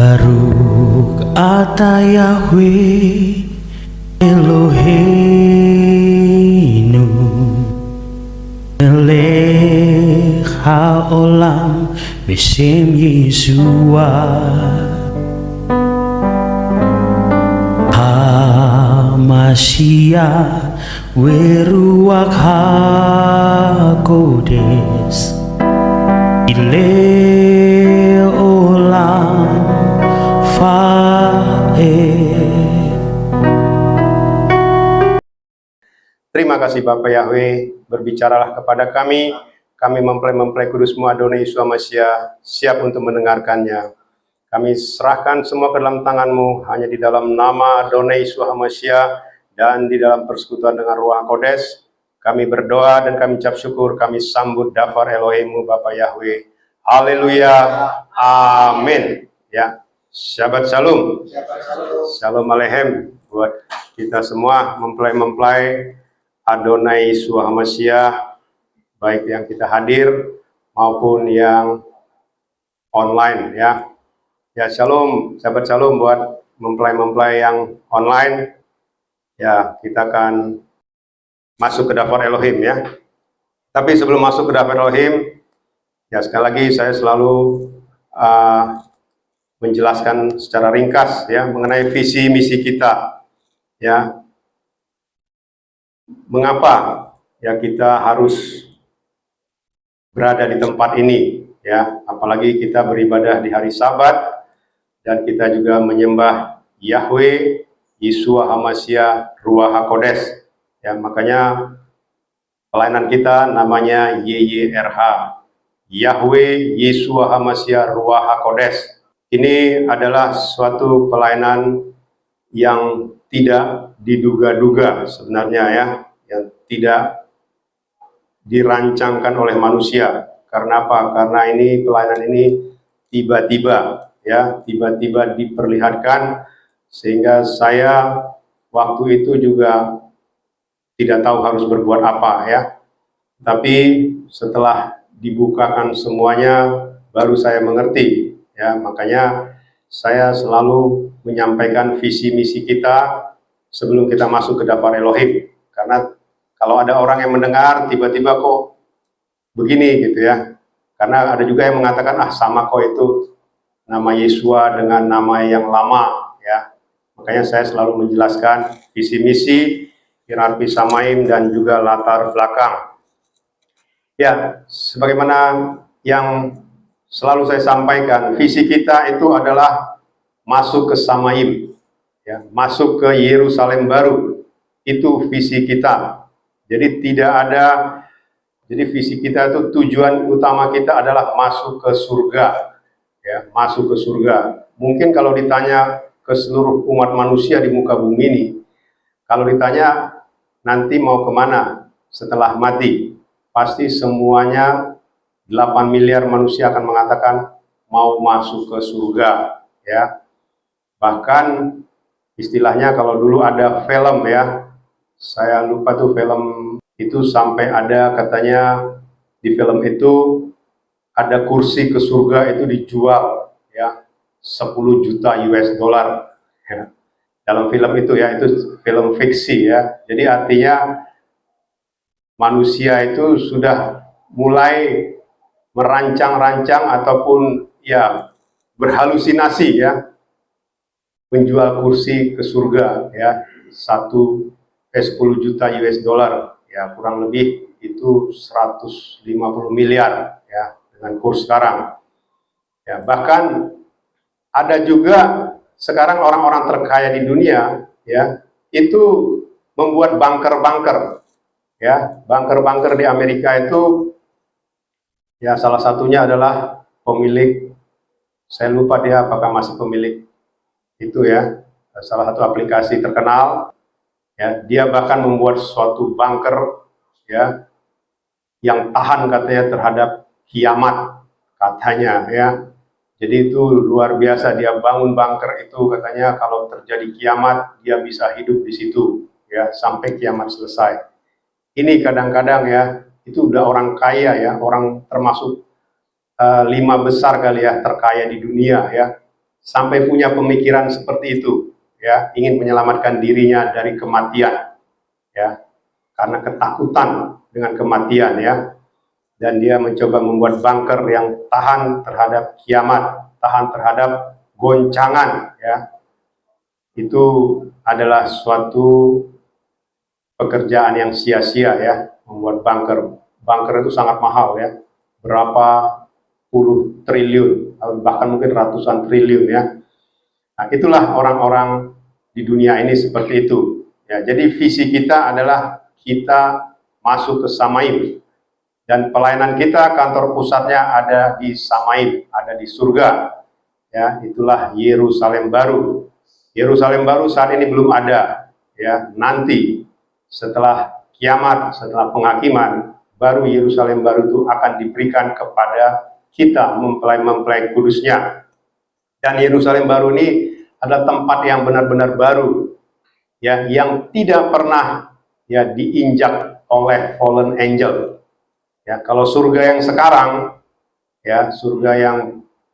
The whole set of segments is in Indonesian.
Baruch atah Yahweh Eloheinu Melech haolam Beshem Yeshua HaMashiach Weruach HaKodesh Ile olam fa'ed. Terima kasih Bapak Yahweh, berbicaralah kepada kami mempelai kudus-Mu Adonai Yeshua Mashiach, siap untuk mendengarkannya. Kami serahkan semua ke dalam tangan-Mu, hanya di dalam nama Adonai Yeshua Mashiach, dan di dalam persekutuan dengan Ruach Kodes. Kami berdoa dan kami ucap syukur, kami sambut Dafar Elohim-Mu Bapak Yahweh. Haleluya, amin. Ya, Shabbat Shalom. Shalom Aleichem buat kita semua, mempelai Adonai Yeshua Mashiach, baik yang kita hadir maupun yang online ya. Ya, Shalom, Shabbat Shalom buat mempelai yang online. Ya, kita akan masuk ke Dafar Elohim ya. Tapi sebelum masuk ke Dafar Elohim, ya sekali lagi saya selalu menjelaskan secara ringkas ya mengenai visi misi kita ya. Mengapa ya kita harus berada di tempat ini ya, apalagi kita beribadah di hari Sabat dan kita juga menyembah Yahweh Yeshua HaMashiach Ruach HaKodes ya. Makanya pelayanan kita namanya YYRH, Yahweh Yeshua HaMashiach Ruach HaKodes. Ini adalah suatu pelayanan yang tidak diduga-duga sebenarnya ya, yang tidak dirancangkan oleh manusia. Karena apa? Karena ini pelayanan ini tiba-tiba ya, tiba-tiba diperlihatkan, sehingga saya waktu itu juga tidak tahu harus berbuat apa ya. Tapi setelah dibukakan semuanya baru saya mengerti ya. Makanya saya selalu menyampaikan visi misi kita sebelum kita masuk ke Dafar Elohim. Karena kalau ada orang yang mendengar tiba-tiba kok begini gitu ya. Karena ada juga yang mengatakan sama kok itu nama Yeshua dengan nama yang lama ya. Makanya saya selalu menjelaskan visi misi, hierarki Samaim, dan juga latar belakang. Ya, sebagaimana yang selalu saya sampaikan, visi kita itu adalah masuk ke Samaim, ya, masuk ke Yerusalem baru. Itu visi kita. Jadi jadi visi kita itu, tujuan utama kita adalah masuk ke surga, ya, masuk ke surga. Mungkin kalau ditanya ke seluruh umat manusia di muka bumi ini, kalau ditanya nanti mau kemana setelah mati, pasti semuanya 8 miliar manusia akan mengatakan mau masuk ke surga ya. Bahkan istilahnya kalau dulu ada film ya, saya lupa tuh film itu, sampai ada katanya di film itu ada kursi ke surga itu dijual ya 10 juta US dollar ya. Dalam film itu ya, itu film fiksi ya. Jadi artinya manusia itu sudah mulai merancang-rancang ataupun ya berhalusinasi ya, menjual kursi ke surga ya, 10 juta US dollar ya, kurang lebih itu 150 miliar ya dengan kurs sekarang ya. Bahkan ada juga sekarang orang-orang terkaya di dunia ya, itu membuat bunker-bunker ya. Bunker-bunker di Amerika itu ya, salah satunya adalah pemilik, saya lupa dia apakah masih pemilik itu ya, salah satu aplikasi terkenal ya. Dia bahkan membuat suatu bunker ya yang tahan katanya terhadap kiamat katanya ya. Jadi itu luar biasa, dia bangun bunker itu katanya kalau terjadi kiamat dia bisa hidup di situ ya sampai kiamat selesai. Ini kadang-kadang ya, itu udah orang kaya ya, orang termasuk 5 besar kali ya terkaya di dunia ya. sampai punya pemikiran seperti itu, ya, ingin menyelamatkan dirinya dari kematian, ya, karena ketakutan dengan kematian, ya, dan dia mencoba membuat bunker yang tahan terhadap kiamat, tahan terhadap goncangan, ya. Itu adalah suatu pekerjaan yang sia-sia, ya, membuat bunker. Bunker itu sangat mahal, ya, berapa puluh triliun, bahkan mungkin ratusan triliun, ya. Nah, itulah orang-orang di dunia ini seperti itu, ya. Jadi visi kita adalah kita masuk ke Samaim, dan pelayanan kita kantor pusatnya ada di Samaim, ada di surga, ya. Itulah Yerusalem baru. Yerusalem baru saat ini belum ada, ya. Nanti setelah kiamat, setelah penghakiman, baru Yerusalem baru itu akan diberikan kepada kita mempelai kudusnya. Dan Yerusalem baru ini adalah tempat yang benar-benar baru, ya, yang tidak pernah, ya, diinjak oleh fallen angel. Ya, kalau surga yang sekarang, ya, surga yang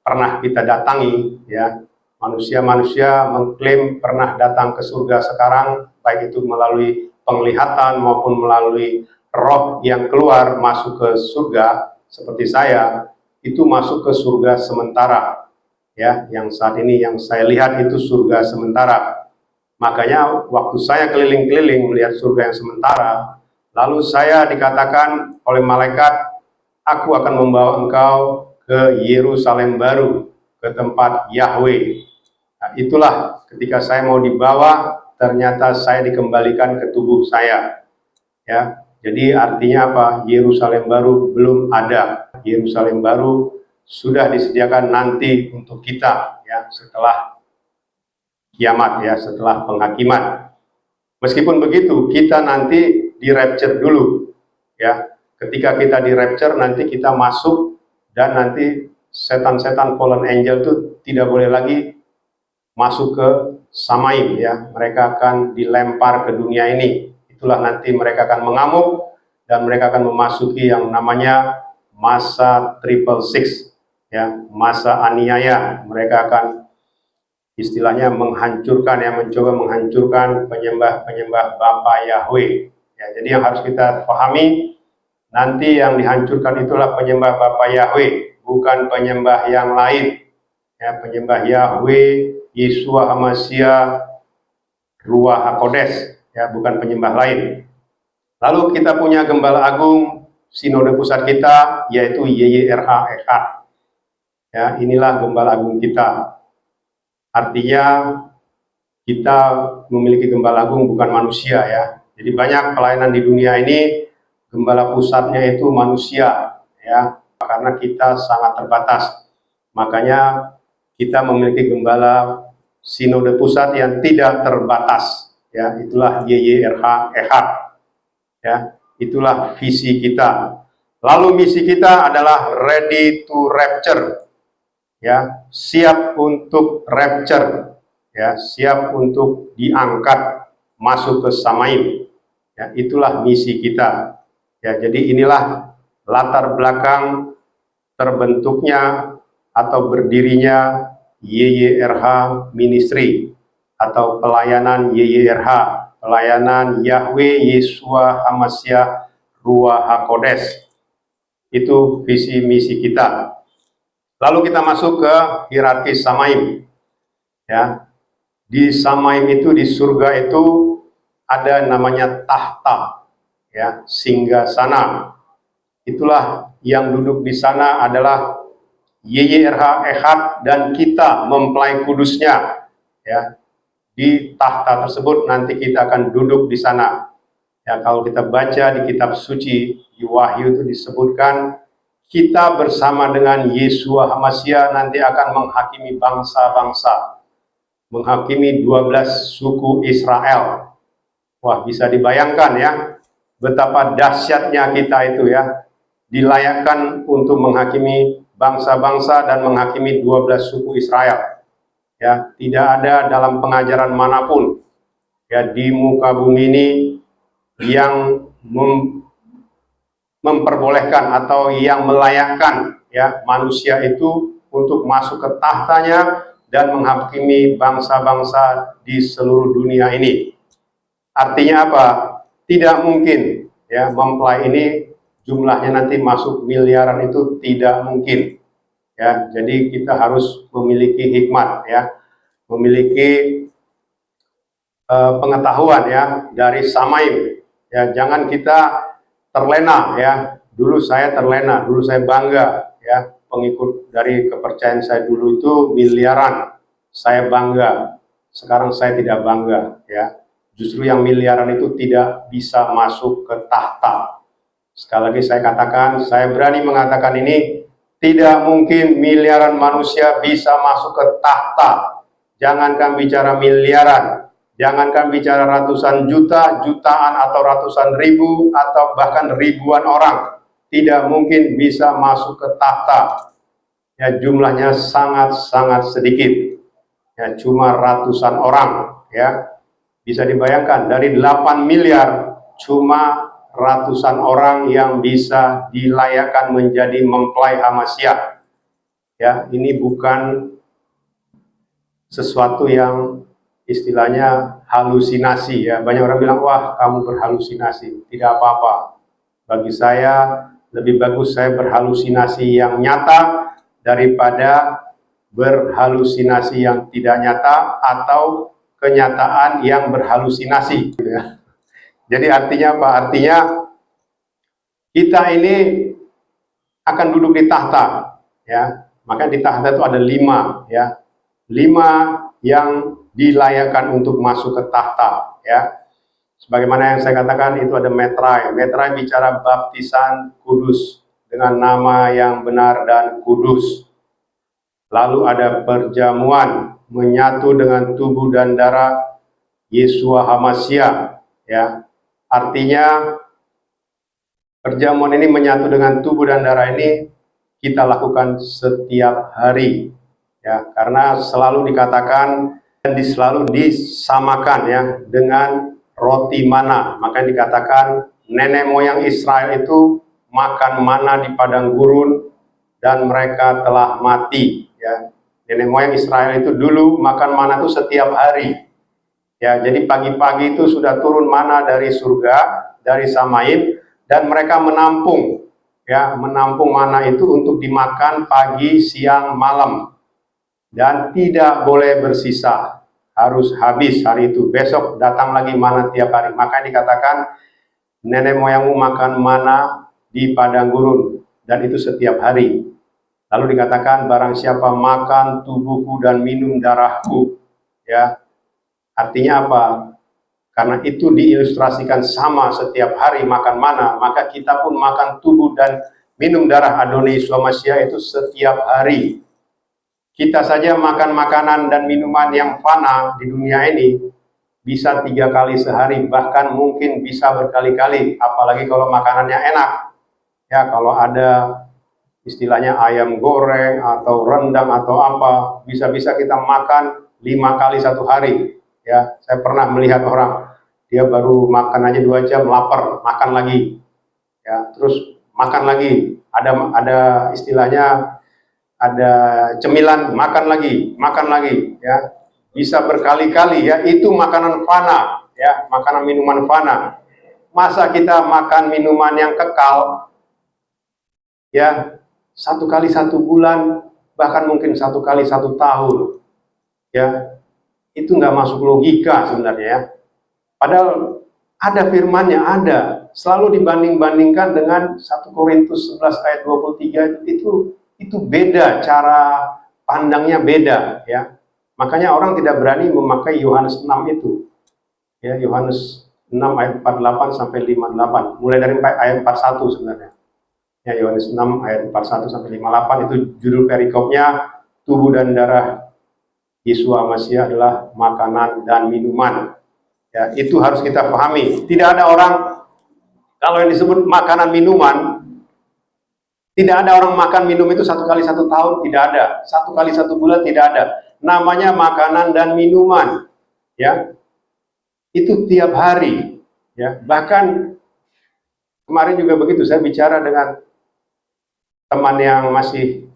pernah kita datangi, ya, manusia-manusia mengklaim pernah datang ke surga sekarang, baik itu melalui penglihatan maupun melalui roh yang keluar masuk ke surga, seperti saya, itu masuk ke surga sementara, ya, yang saat ini yang saya lihat itu surga sementara. Makanya waktu saya keliling-keliling melihat surga yang sementara, lalu saya dikatakan oleh malaikat, aku akan membawa engkau ke Yerusalem baru, ke tempat Yahweh. Nah, itulah ketika saya mau dibawa, ternyata saya dikembalikan ke tubuh saya, ya. Jadi artinya apa? Yerusalem baru belum ada. Yerusalem baru sudah disediakan nanti untuk kita, ya, setelah kiamat, ya, setelah penghakiman. Meskipun begitu, kita nanti di rapture dulu, ya. Ketika kita di rapture, nanti kita masuk, dan nanti setan-setan fallen angel itu tidak boleh lagi masuk ke Samaim, ya. Mereka akan dilempar ke dunia ini. Itulah nanti mereka akan mengamuk, dan mereka akan memasuki yang namanya masa 666, ya, masa aniaya. Mereka akan istilahnya menghancurkan, yang mencoba menghancurkan penyembah-penyembah Bapa Yahweh. Ya, jadi yang harus kita pahami, nanti yang dihancurkan itulah penyembah Bapa Yahweh, bukan penyembah yang lain. Ya, penyembah Yahweh, Yeshua HaMashiach, Ruach HaKodes, ya, bukan penyembah lain. Lalu kita punya Gembala Agung Sinode Pusat kita, yaitu YYRH Echad. Ya, inilah Gembala Agung kita. Artinya kita memiliki Gembala Agung bukan manusia, ya. Jadi banyak pelayanan di dunia ini gembala pusatnya itu manusia, ya, karena kita sangat terbatas. Makanya kita memiliki Gembala Sinode Pusat yang tidak terbatas, ya. Itulah YYRH Echad, ya. Itulah visi kita. Lalu misi kita adalah ready to rapture, ya, siap untuk rapture, ya, siap untuk diangkat masuk ke Samaim, ya. Itulah misi kita, ya. Jadi inilah latar belakang terbentuknya atau berdirinya YYRH Ministry atau pelayanan YYRH, pelayanan Yahweh Yeshua HaMashiach Ruach HaKodes. Itu visi misi kita. Lalu kita masuk ke hierarki Samaim, ya. Di Samaim itu, di surga itu ada namanya tahta, ya, singgasana. Itulah yang duduk di sana adalah YYRH Echad dan kita mempelai kudusnya, ya. Di tahta tersebut nanti kita akan duduk di sana. Ya, kalau kita baca di kitab suci di Wahyu itu disebutkan kita bersama dengan Yeshua HaMashiach nanti akan menghakimi bangsa-bangsa, menghakimi 12 suku Israel. Wah, bisa dibayangkan, ya, betapa dahsyatnya kita itu, ya, dilayakkan untuk menghakimi bangsa-bangsa dan menghakimi 12 suku Israel. Ya, tidak ada dalam pengajaran manapun, ya, di muka bumi ini yang memperbolehkan atau yang melayakkan, ya, manusia itu untuk masuk ke tahtanya dan menghakimi bangsa-bangsa di seluruh dunia ini. Artinya apa? Tidak mungkin ya mempelai ini jumlahnya nanti masuk miliaran, itu tidak mungkin. Ya, jadi kita harus memiliki hikmat ya, memiliki pengetahuan ya dari Samaim. Ya, jangan kita terlena ya. Dulu saya terlena, dulu saya bangga ya, pengikut dari kepercayaan saya dulu itu miliaran. Saya bangga. Sekarang saya tidak bangga ya. Justru yang miliaran itu tidak bisa masuk ke tahta. Sekali lagi saya katakan, saya berani mengatakan ini, tidak mungkin miliaran manusia bisa masuk ke tahta. Jangankan bicara miliaran, jangankan bicara ratusan juta, jutaan atau ratusan ribu, atau bahkan ribuan orang, tidak mungkin bisa masuk ke tahta. Ya, jumlahnya sangat-sangat sedikit. Ya, cuma ratusan orang. Ya, bisa dibayangkan dari 8 miliar, cuma ratusan orang yang bisa dilayakkan menjadi mempelai Hamasyah. Ya, ini bukan sesuatu yang istilahnya halusinasi ya. Banyak orang bilang, wah kamu berhalusinasi. Tidak apa-apa. Bagi saya lebih bagus saya berhalusinasi yang nyata daripada berhalusinasi yang tidak nyata atau kenyataan yang berhalusinasi gitu ya. Jadi artinya apa? Artinya kita ini akan duduk di tahta ya. Maka di tahta itu ada 5 ya. 5 yang dilayakkan untuk masuk ke tahta ya. Sebagaimana yang saya katakan, itu ada metrai. Metrai bicara baptisan kudus dengan nama yang benar dan kudus. Lalu ada perjamuan, menyatu dengan tubuh dan darah Yeshua Hamasyah ya. Artinya perjamuan ini menyatu dengan tubuh dan darah ini kita lakukan setiap hari ya, karena selalu dikatakan dan selalu disamakan ya dengan roti mana. Maka dikatakan nenek moyang Israel itu makan mana di padang gurun dan mereka telah mati ya. Nenek moyang Israel itu dulu makan mana itu setiap hari ya. Jadi pagi-pagi itu sudah turun mana dari surga, dari Samaim, dan mereka menampung ya, menampung mana itu untuk dimakan pagi, siang, malam, dan tidak boleh bersisa, harus habis hari itu. Besok datang lagi mana tiap hari. Maka dikatakan nenek moyangmu makan mana di padang gurun, dan itu setiap hari. Lalu dikatakan barang siapa makan tubuhku dan minum darahku ya. Artinya apa? Karena itu diilustrasikan sama setiap hari makan mana, maka kita pun makan tubuh dan minum darah Adonai Yeshua Mashiach itu setiap hari. Kita saja makan makanan dan minuman yang fana di dunia ini bisa 3 kali sehari, bahkan mungkin bisa berkali-kali, apalagi kalau makanannya enak. Ya, kalau ada istilahnya ayam goreng atau rendang atau apa, bisa-bisa kita makan 5 kali satu hari. Ya, saya pernah melihat orang, dia baru makan aja 2 jam, lapar, makan lagi. Ya, terus makan lagi. Ada istilahnya, ada cemilan, makan lagi ya. Bisa berkali-kali ya, itu makanan fana ya, makanan minuman fana. Masa kita makan minuman yang kekal ya, 1 kali 1 bulan, bahkan mungkin 1 kali 1 tahun ya, itu nggak masuk logika sebenarnya ya. Padahal ada firmannya, ada, selalu dibanding-bandingkan dengan 1 Korintus 11 ayat 23 itu beda, cara pandangnya beda ya. Makanya orang tidak berani memakai Yohanes 6 itu. Ya, Yohanes 6 ayat 48 sampai 58. Mulai dari ayat 41 sebenarnya. Ya, Yohanes 6 ayat 41 sampai 58 itu judul perikopnya, tubuh dan darah Yeshua Mashiach adalah makanan dan minuman. Ya, itu harus kita pahami. Tidak ada orang, kalau yang disebut makanan minuman, tidak ada orang makan minum itu 1 kali 1 tahun, tidak ada. 1 kali 1 bulan, tidak ada. Namanya makanan dan minuman, ya. Itu tiap hari, ya. Bahkan kemarin juga begitu, saya bicara dengan teman yang masih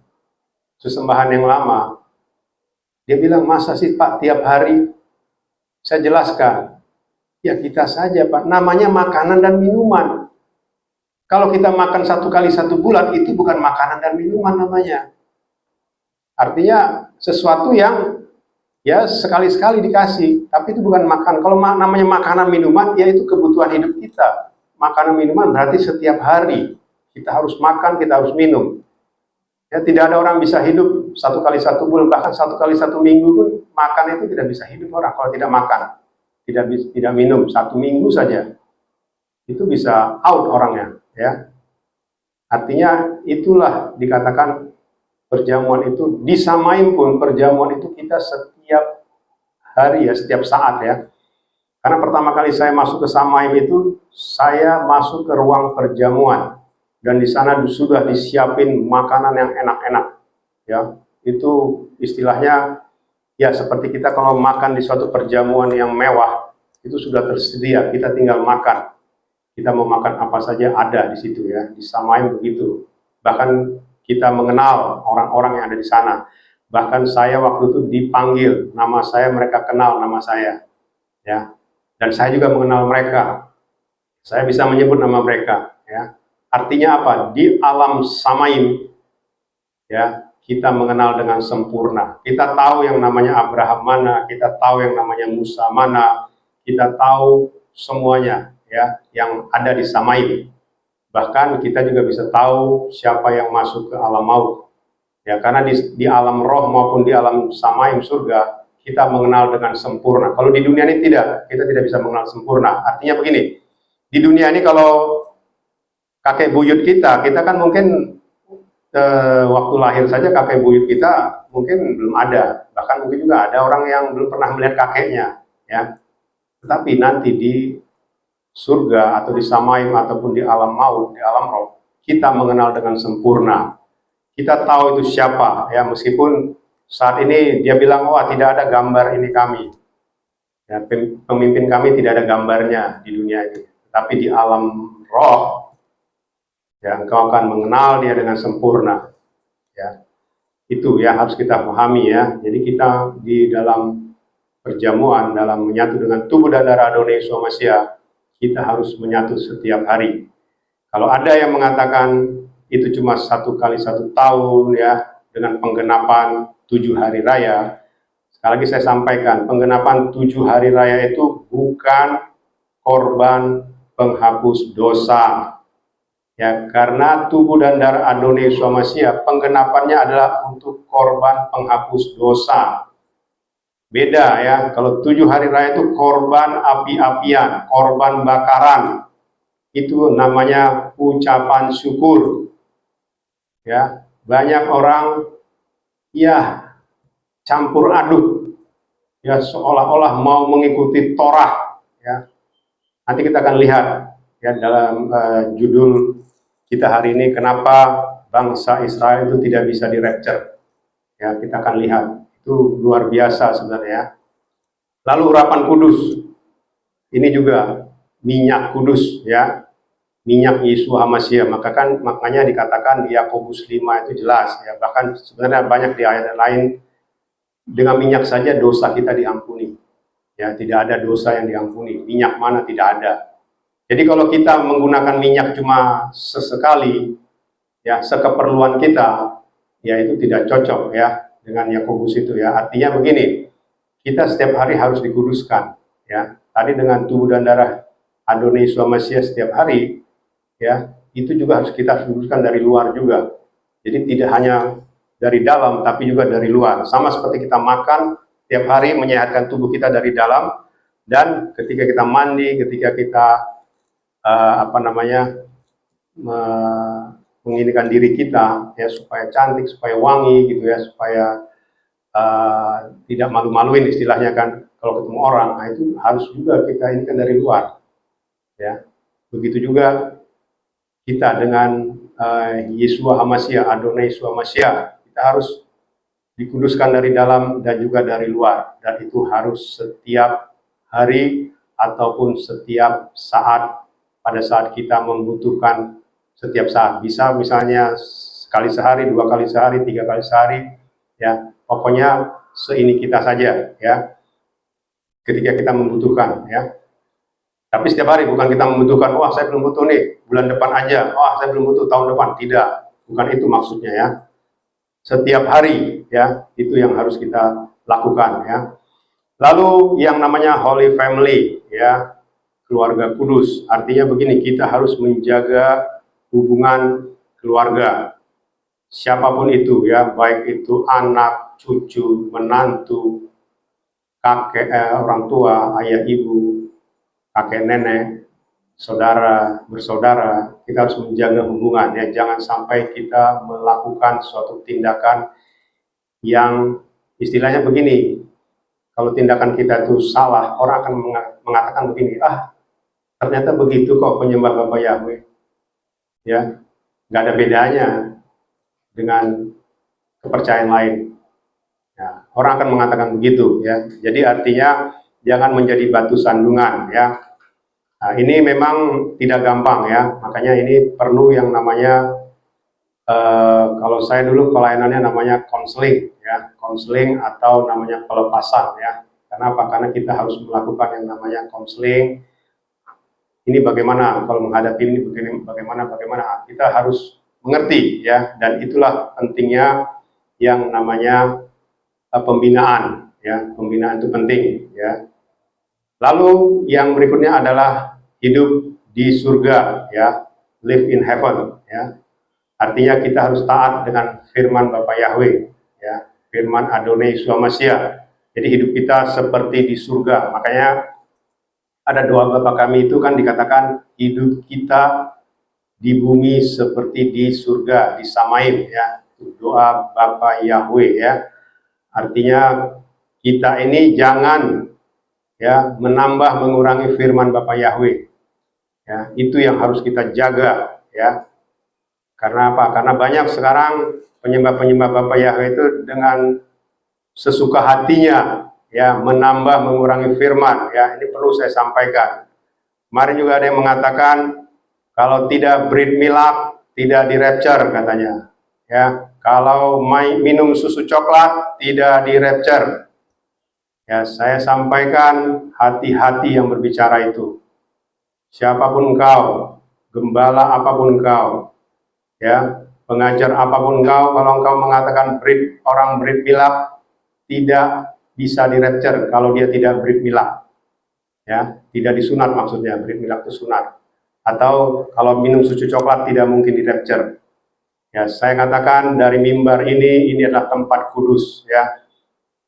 sesembahan yang lama. Dia bilang, masa sih Pak tiap hari? Saya jelaskan, ya kita saja Pak, namanya makanan dan minuman. Kalau kita makan 1 kali 1 bulan, itu bukan makanan dan minuman namanya. Artinya sesuatu yang ya sekali-sekali dikasih, tapi itu bukan makan. Kalau namanya makanan minuman, ya itu kebutuhan hidup kita. Makanan minuman berarti setiap hari kita harus makan, kita harus minum. Ya, tidak ada orang bisa hidup 1 kali 1 bulan, bahkan 1 kali 1 minggu pun makan itu tidak bisa hidup orang kalau tidak makan, tidak minum 1 minggu saja, itu bisa out orangnya. Ya, artinya itulah dikatakan perjamuan itu di Samaim pun perjamuan itu kita setiap hari ya, setiap saat ya. Karena pertama kali saya masuk ke Samaim itu saya masuk ke ruang perjamuan. Dan di sana sudah disiapin makanan yang enak-enak, ya. Itu istilahnya ya seperti kita kalau makan di suatu perjamuan yang mewah, itu sudah tersedia, kita tinggal makan. Kita mau makan apa saja ada di situ ya, di Samaim begitu. Bahkan kita mengenal orang-orang yang ada di sana. Bahkan saya waktu itu dipanggil nama saya, mereka kenal nama saya, ya. Dan saya juga mengenal mereka. Saya bisa menyebut nama mereka, ya. Artinya apa? Di alam Samaim, ya, kita mengenal dengan sempurna. Kita tahu yang namanya Abraham mana, kita tahu yang namanya Musa mana, kita tahu semuanya, ya, yang ada di Samaim. Bahkan kita juga bisa tahu siapa yang masuk ke alam maut. Ya, karena di alam roh maupun di alam Samaim surga, kita mengenal dengan sempurna. Kalau di dunia ini tidak, kita tidak bisa mengenal sempurna. Artinya begini, di dunia ini kalau kakek buyut kita kan mungkin waktu lahir saja kakek buyut kita mungkin belum ada, bahkan mungkin juga ada orang yang belum pernah melihat kakeknya, ya. Tetapi nanti di surga atau di Samaim ataupun di alam maut, di alam roh, kita mengenal dengan sempurna. Kita tahu itu siapa, ya, meskipun saat ini dia bilang, wah tidak ada gambar ini kami, ya, pemimpin kami tidak ada gambarnya di dunia ini, tapi di alam roh, ya, engkau akan mengenal dia dengan sempurna. Ya, itu ya harus kita pahami ya. Jadi kita di dalam perjamuan, dalam menyatu dengan tubuh dan darah Adonai Yeshua Mashiach, kita harus menyatu setiap hari. Kalau ada yang mengatakan itu cuma 1 kali 1 tahun ya, dengan penggenapan 7 hari raya, sekali lagi saya sampaikan, penggenapan 7 hari raya itu bukan korban penghapus dosa. Ya, karena tubuh dan darah Adonai Yeshua Mashiach penggenapannya adalah untuk korban penghapus dosa. Beda ya, kalau 7 hari raya itu korban api-apian, korban bakaran. Itu namanya ucapan syukur. Ya, banyak orang ya campur aduk. Ya, seolah-olah mau mengikuti Torah ya. Nanti kita akan lihat ya dalam judul kita hari ini, kenapa bangsa Israel itu tidak bisa di-rapture. Ya, kita akan lihat. Itu luar biasa sebenarnya. Lalu urapan kudus. Ini juga minyak kudus ya. Minyak Yeshua HaMashiach. Makanya dikatakan di Yakobus 5 itu jelas ya. Bahkan sebenarnya banyak di ayat lain, dengan minyak saja dosa kita diampuni. Ya, tidak ada dosa yang diampuni. Minyak mana tidak ada. Jadi kalau kita menggunakan minyak cuma sesekali, ya sekeperluan kita, ya itu tidak cocok ya dengan Yakobus itu ya. Artinya begini, kita setiap hari harus dikuduskan, ya. Tadi dengan tubuh dan darah Adonai Yeshua Mashiach setiap hari, ya itu juga harus kita kuduskan dari luar juga. Jadi tidak hanya dari dalam, tapi juga dari luar. Sama seperti kita makan setiap hari menyehatkan tubuh kita dari dalam, dan ketika kita mandi, ketika kita menginikan diri kita ya supaya cantik, supaya wangi gitu ya, supaya tidak malu-maluin istilahnya kan kalau ketemu orang. Nah, itu harus juga kita inikan dari luar ya. Begitu juga kita dengan Yeshua HaMashiach, Adonai Yeshua Mashiach, kita harus dikuduskan dari dalam dan juga dari luar, dan itu harus setiap hari ataupun setiap saat. Pada saat kita membutuhkan setiap saat, bisa misalnya sekali sehari, 2 kali sehari, 3 kali sehari, ya pokoknya seini kita saja, ya, ketika kita membutuhkan, ya. Tapi setiap hari, bukan kita membutuhkan, wah saya belum butuh nih, bulan depan aja, wah saya belum butuh tahun depan, tidak, bukan itu maksudnya, ya. Setiap hari, ya, itu yang harus kita lakukan, ya. Lalu yang namanya Holy Family, ya, keluarga kudus, artinya begini, kita harus menjaga hubungan keluarga, siapapun itu, ya, baik itu anak, cucu, menantu, kakek, orang tua, ayah ibu, kakek nenek, saudara, bersaudara, kita harus menjaga hubungan, ya, jangan sampai kita melakukan suatu tindakan yang istilahnya begini, kalau tindakan kita itu salah, orang akan mengatakan begini, ah ternyata begitu kok penyembah Bapak Yahweh, ya, nggak ada bedanya dengan kepercayaan lain. Ya, orang akan mengatakan begitu, ya. Jadi artinya jangan menjadi batu sandungan, ya. Nah, ini memang tidak gampang, ya. Makanya ini perlu yang namanya kalau saya dulu pelayanannya namanya konseling, ya, konseling atau namanya pelepasan, ya. Kenapa? Karena kita harus melakukan yang namanya konseling. Ini bagaimana kalau menghadapi ini, bagaimana kita harus mengerti, ya, dan itulah pentingnya yang namanya pembinaan, ya, pembinaan itu penting, ya. Lalu yang berikutnya adalah hidup di surga, ya, live in heaven, ya. Artinya kita harus taat dengan firman Bapak Yahweh, ya, firman Adonai Yeshua Mashiach. Jadi hidup kita seperti di surga. Makanya ada doa Bapa kami itu kan dikatakan hidup kita di bumi seperti di surga, di Samaim, ya. Doa Bapa Yahweh, ya. Artinya kita ini jangan, ya, menambah mengurangi firman Bapa Yahweh. Ya, itu yang harus kita jaga, ya. Karena apa? Karena banyak sekarang penyembah-penyembah Bapak Yahweh itu dengan sesuka hatinya, ya, menambah mengurangi firman, ya. Ini perlu saya sampaikan. Kemarin juga ada yang mengatakan kalau tidak breed milk tidak di rapture katanya, ya. Kalau minum susu coklat tidak di rapture. Ya, saya sampaikan hati-hati yang berbicara itu. Siapapun engkau, gembala apapun engkau, ya, pengajar apapun engkau, kalau engkau mengatakan orang breed milk tidak bisa di rapture kalau dia tidak breed milk, ya, tidak disunat, maksudnya breed milk itu sunat, atau kalau minum susu coklat tidak mungkin di rapture. Ya, saya katakan dari mimbar ini adalah tempat kudus, ya,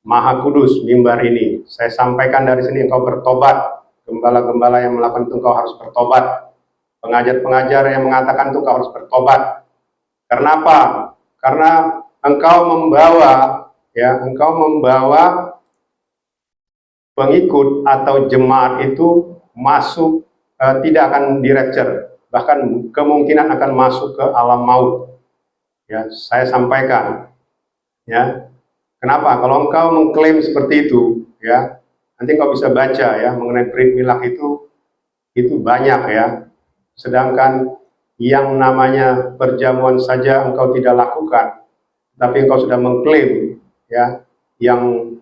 maha kudus mimbar ini. Saya sampaikan dari sini engkau bertobat, gembala-gembala yang melakukan itu engkau harus bertobat, pengajar-pengajar yang mengatakan itu engkau harus bertobat. Karena apa? Karena engkau membawa, ya, engkau membawa pengikut atau jemaat itu masuk, tidak akan di rapture, bahkan kemungkinan akan masuk ke alam maut. Ya, saya sampaikan, ya. Kenapa? Kalau engkau mengklaim seperti itu, ya, nanti engkau bisa baca, ya, mengenai breed milk itu banyak, ya. Sedangkan yang namanya perjamuan saja engkau tidak lakukan, tapi engkau sudah mengklaim, ya, yang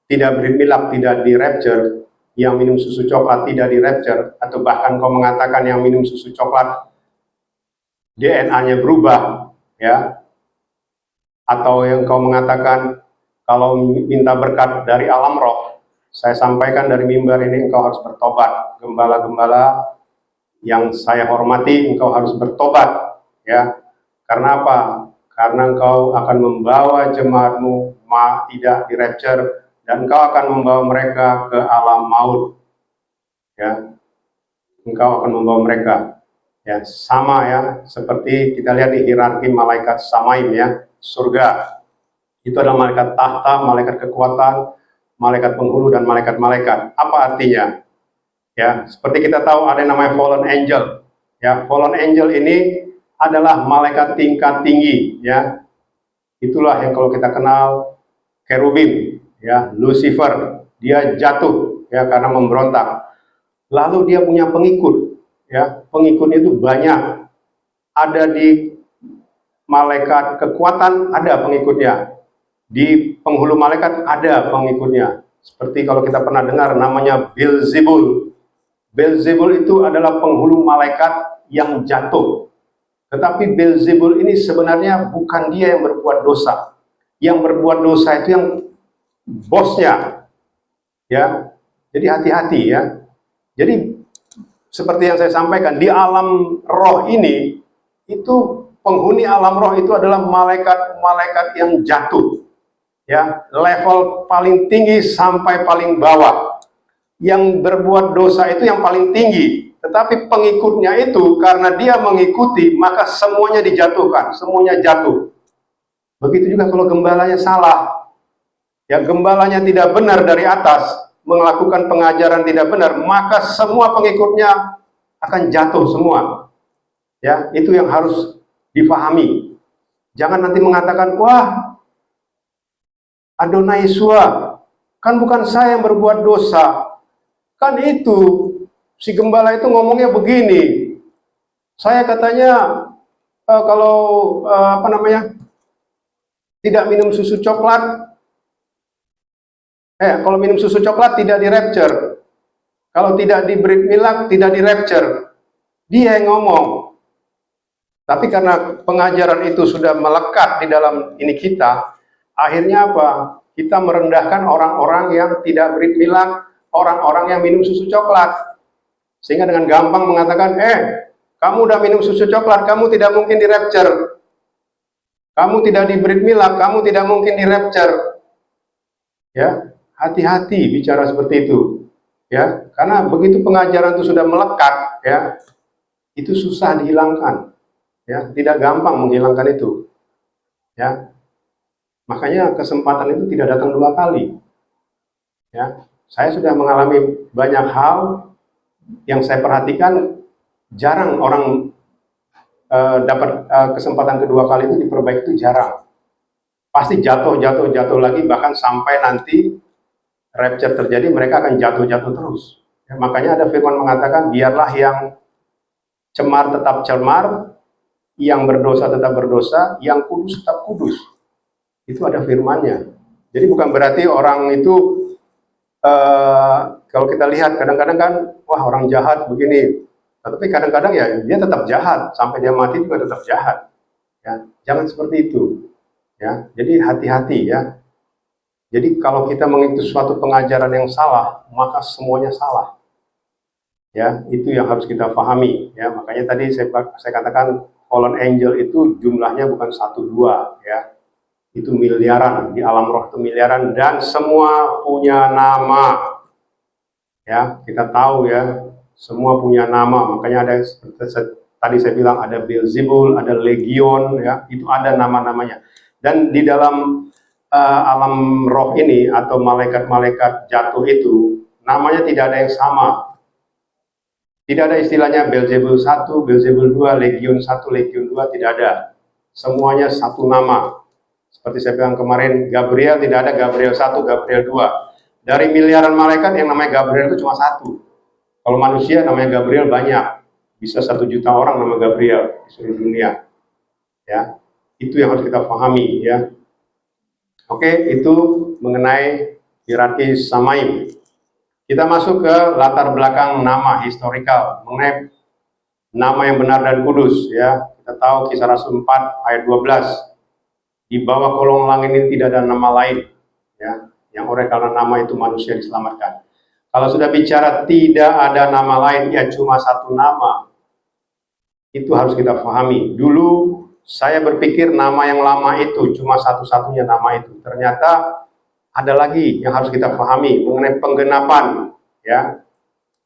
tidak breed milk tidak di rapture, yang minum susu coklat tidak di rapture, atau bahkan engkau mengatakan yang minum susu coklat DNA-nya berubah, ya, atau yang engkau mengatakan kalau minta berkat dari alam roh. Saya sampaikan dari mimbar ini engkau harus bertobat. Gembala-gembala yang saya hormati, engkau harus bertobat, ya. Karena apa? Karena engkau akan membawa jemaatmu tidak di rapture, dan engkau akan membawa mereka ke alam maut, ya. Engkau akan membawa mereka, ya, sama, ya, seperti kita lihat di hierarki malaikat Samaim, ya, surga. Itu adalah malaikat tahta, malaikat kekuatan, malaikat penghulu, dan malaikat-malaikat. Apa artinya? Ya, seperti kita tahu ada yang namanya fallen angel. Ya, fallen angel ini adalah malaikat tingkat tinggi, ya. Itulah yang kalau kita kenal kerubim, ya, Lucifer. Dia jatuh, ya, karena memberontak. Lalu dia punya pengikut, ya. Pengikutnya itu banyak. Ada di malaikat kekuatan ada pengikutnya. Di penghulu malaikat ada pengikutnya. Seperti kalau kita pernah dengar namanya Beelzebul. Beelzebul itu adalah penghulu malaikat yang jatuh. Tetapi Beelzebul ini sebenarnya bukan dia yang berbuat dosa. Yang berbuat dosa itu yang bosnya. Ya. Jadi hati-hati ya. Jadi seperti yang saya sampaikan, di alam roh ini, itu penghuni alam roh itu adalah malaikat-malaikat yang jatuh. Ya, level paling tinggi sampai paling bawah. Yang berbuat dosa itu yang paling tinggi. Tetapi pengikutnya itu, karena dia mengikuti, maka semuanya dijatuhkan, semuanya jatuh. Begitu juga kalau gembalanya salah. Ya, gembalanya tidak benar dari atas, melakukan pengajaran tidak benar, maka semua pengikutnya akan jatuh semua. Ya, itu yang harus difahami. Jangan nanti mengatakan, wah, Adonai Yesua, kan bukan saya yang berbuat dosa. Kan itu, si gembala itu ngomongnya begini. Saya katanya, kalau tidak minum susu coklat, kalau minum susu coklat tidak di rapture. Kalau tidak di bread milk tidak di rapture. Dia yang ngomong. Tapi karena pengajaran itu sudah melekat di dalam ini kita, akhirnya apa? Kita merendahkan orang-orang yang tidak bread milk, orang-orang yang minum susu coklat. Sehingga dengan gampang mengatakan, kamu udah minum susu coklat, kamu tidak mungkin di rapture. Kamu tidak di bread milk, kamu tidak mungkin di rapture. Ya, hati-hati bicara seperti itu. Ya, karena begitu pengajaran itu sudah melekat, ya, itu susah dihilangkan. Ya, tidak gampang menghilangkan itu. Ya, makanya kesempatan itu tidak datang dua kali. Ya, saya sudah mengalami banyak hal yang saya perhatikan, jarang orang dapat kesempatan kedua kali itu diperbaiki, itu jarang. Pasti jatuh lagi, bahkan sampai nanti rapture terjadi, mereka akan jatuh terus. Ya, makanya ada firman mengatakan, biarlah yang cemar tetap cemar, yang berdosa tetap berdosa, yang kudus tetap kudus. Itu ada firmannya. Jadi bukan berarti orang itu, kalau kita lihat kadang-kadang kan, wah orang jahat begini. Tapi kadang-kadang ya dia tetap jahat, sampai dia mati juga tetap jahat. Ya, jangan seperti itu. Ya, jadi hati-hati ya. Jadi kalau kita mengikuti suatu pengajaran yang salah, maka semuanya salah. Ya, itu yang harus kita pahami. Ya, makanya tadi saya katakan fallen angel itu jumlahnya bukan 1-2 ya. Itu miliaran, di alam roh itu miliaran, dan semua punya nama. Ya, kita tahu ya, semua punya nama. Makanya ada, tadi saya bilang ada Beelzebul, ada Legion, ya, itu ada nama-namanya. Dan di dalam alam roh ini atau malaikat-malaikat jatuh itu, namanya tidak ada yang sama. Tidak ada istilahnya Beelzebul 1, Beelzebul 2, Legion 1, Legion 2, tidak ada. Semuanya satu nama. Seperti saya bilang kemarin, Gabriel tidak ada Gabriel 1, Gabriel 2. Dari miliaran malaikat yang namanya Gabriel itu cuma satu. Kalau manusia namanya Gabriel banyak. Bisa 1 juta orang nama Gabriel di seluruh dunia. Ya, itu yang harus kita pahami ya. Oke, itu mengenai hierarki Samaim. Kita masuk ke latar belakang nama historikal mengenai nama yang benar dan kudus ya. Kita tahu Kisah Rasul 4 ayat 12. Di bawah kolong langit ini tidak ada nama lain ya, yang oleh karena nama itu manusia diselamatkan. Kalau sudah bicara tidak ada nama lain, ya cuma satu nama. Itu harus kita pahami. Dulu saya berpikir nama yang lama itu cuma satu-satunya nama itu. Ternyata ada lagi yang harus kita pahami mengenai penggenapan ya.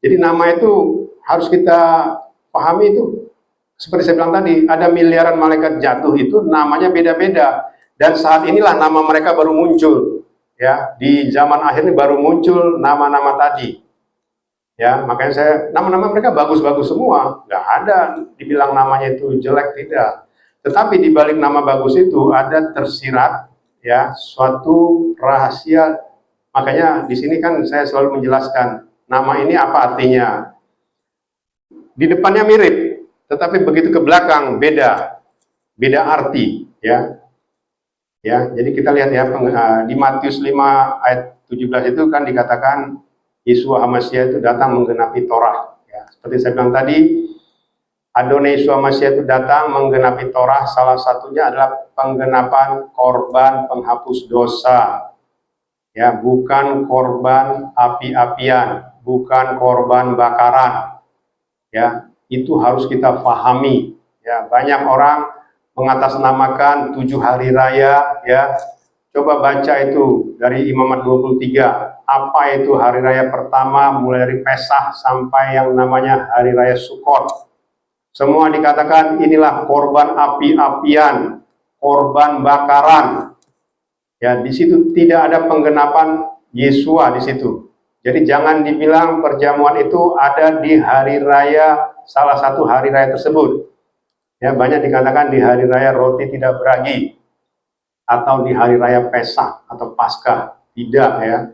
Jadi nama itu harus kita pahami itu. Seperti saya bilang tadi, ada miliaran malaikat jatuh itu namanya beda-beda. Dan saat inilah nama mereka baru muncul. Ya, di zaman akhir ini baru muncul nama-nama tadi. Ya, makanya nama-nama mereka bagus-bagus semua. Nggak ada dibilang namanya itu jelek, tidak. Tetapi di balik nama bagus itu ada tersirat ya suatu rahasia. Makanya di sini kan saya selalu menjelaskan nama ini apa artinya. Di depannya mirip, tetapi begitu ke belakang beda arti ya. Ya, jadi kita lihat ya di Matius 5 ayat 17 itu kan dikatakan Yeshua HaMasyiah itu datang menggenapi Torah. Ya, seperti saya bilang tadi, Adonai Yeshua HaMasyiah itu datang menggenapi Torah. Salah satunya adalah penggenapan korban penghapus dosa. Ya, bukan korban api-apian, bukan korban bakaran. Ya, itu harus kita pahami. Ya, banyak orang mengatasnamakan 7 hari raya, ya. Coba baca itu dari Imamat 23. Apa itu hari raya pertama, mulai dari Pesah sampai yang namanya hari raya Sukkot. Semua dikatakan inilah korban api-apian, korban bakaran. Ya, di situ tidak ada penggenapan Yesua di situ. Jadi jangan dibilang perjamuan itu ada di hari raya, salah satu hari raya tersebut. Ya, banyak dikatakan di hari raya roti tidak beragi atau di hari raya Pesach atau Paskah. Tidak, ya.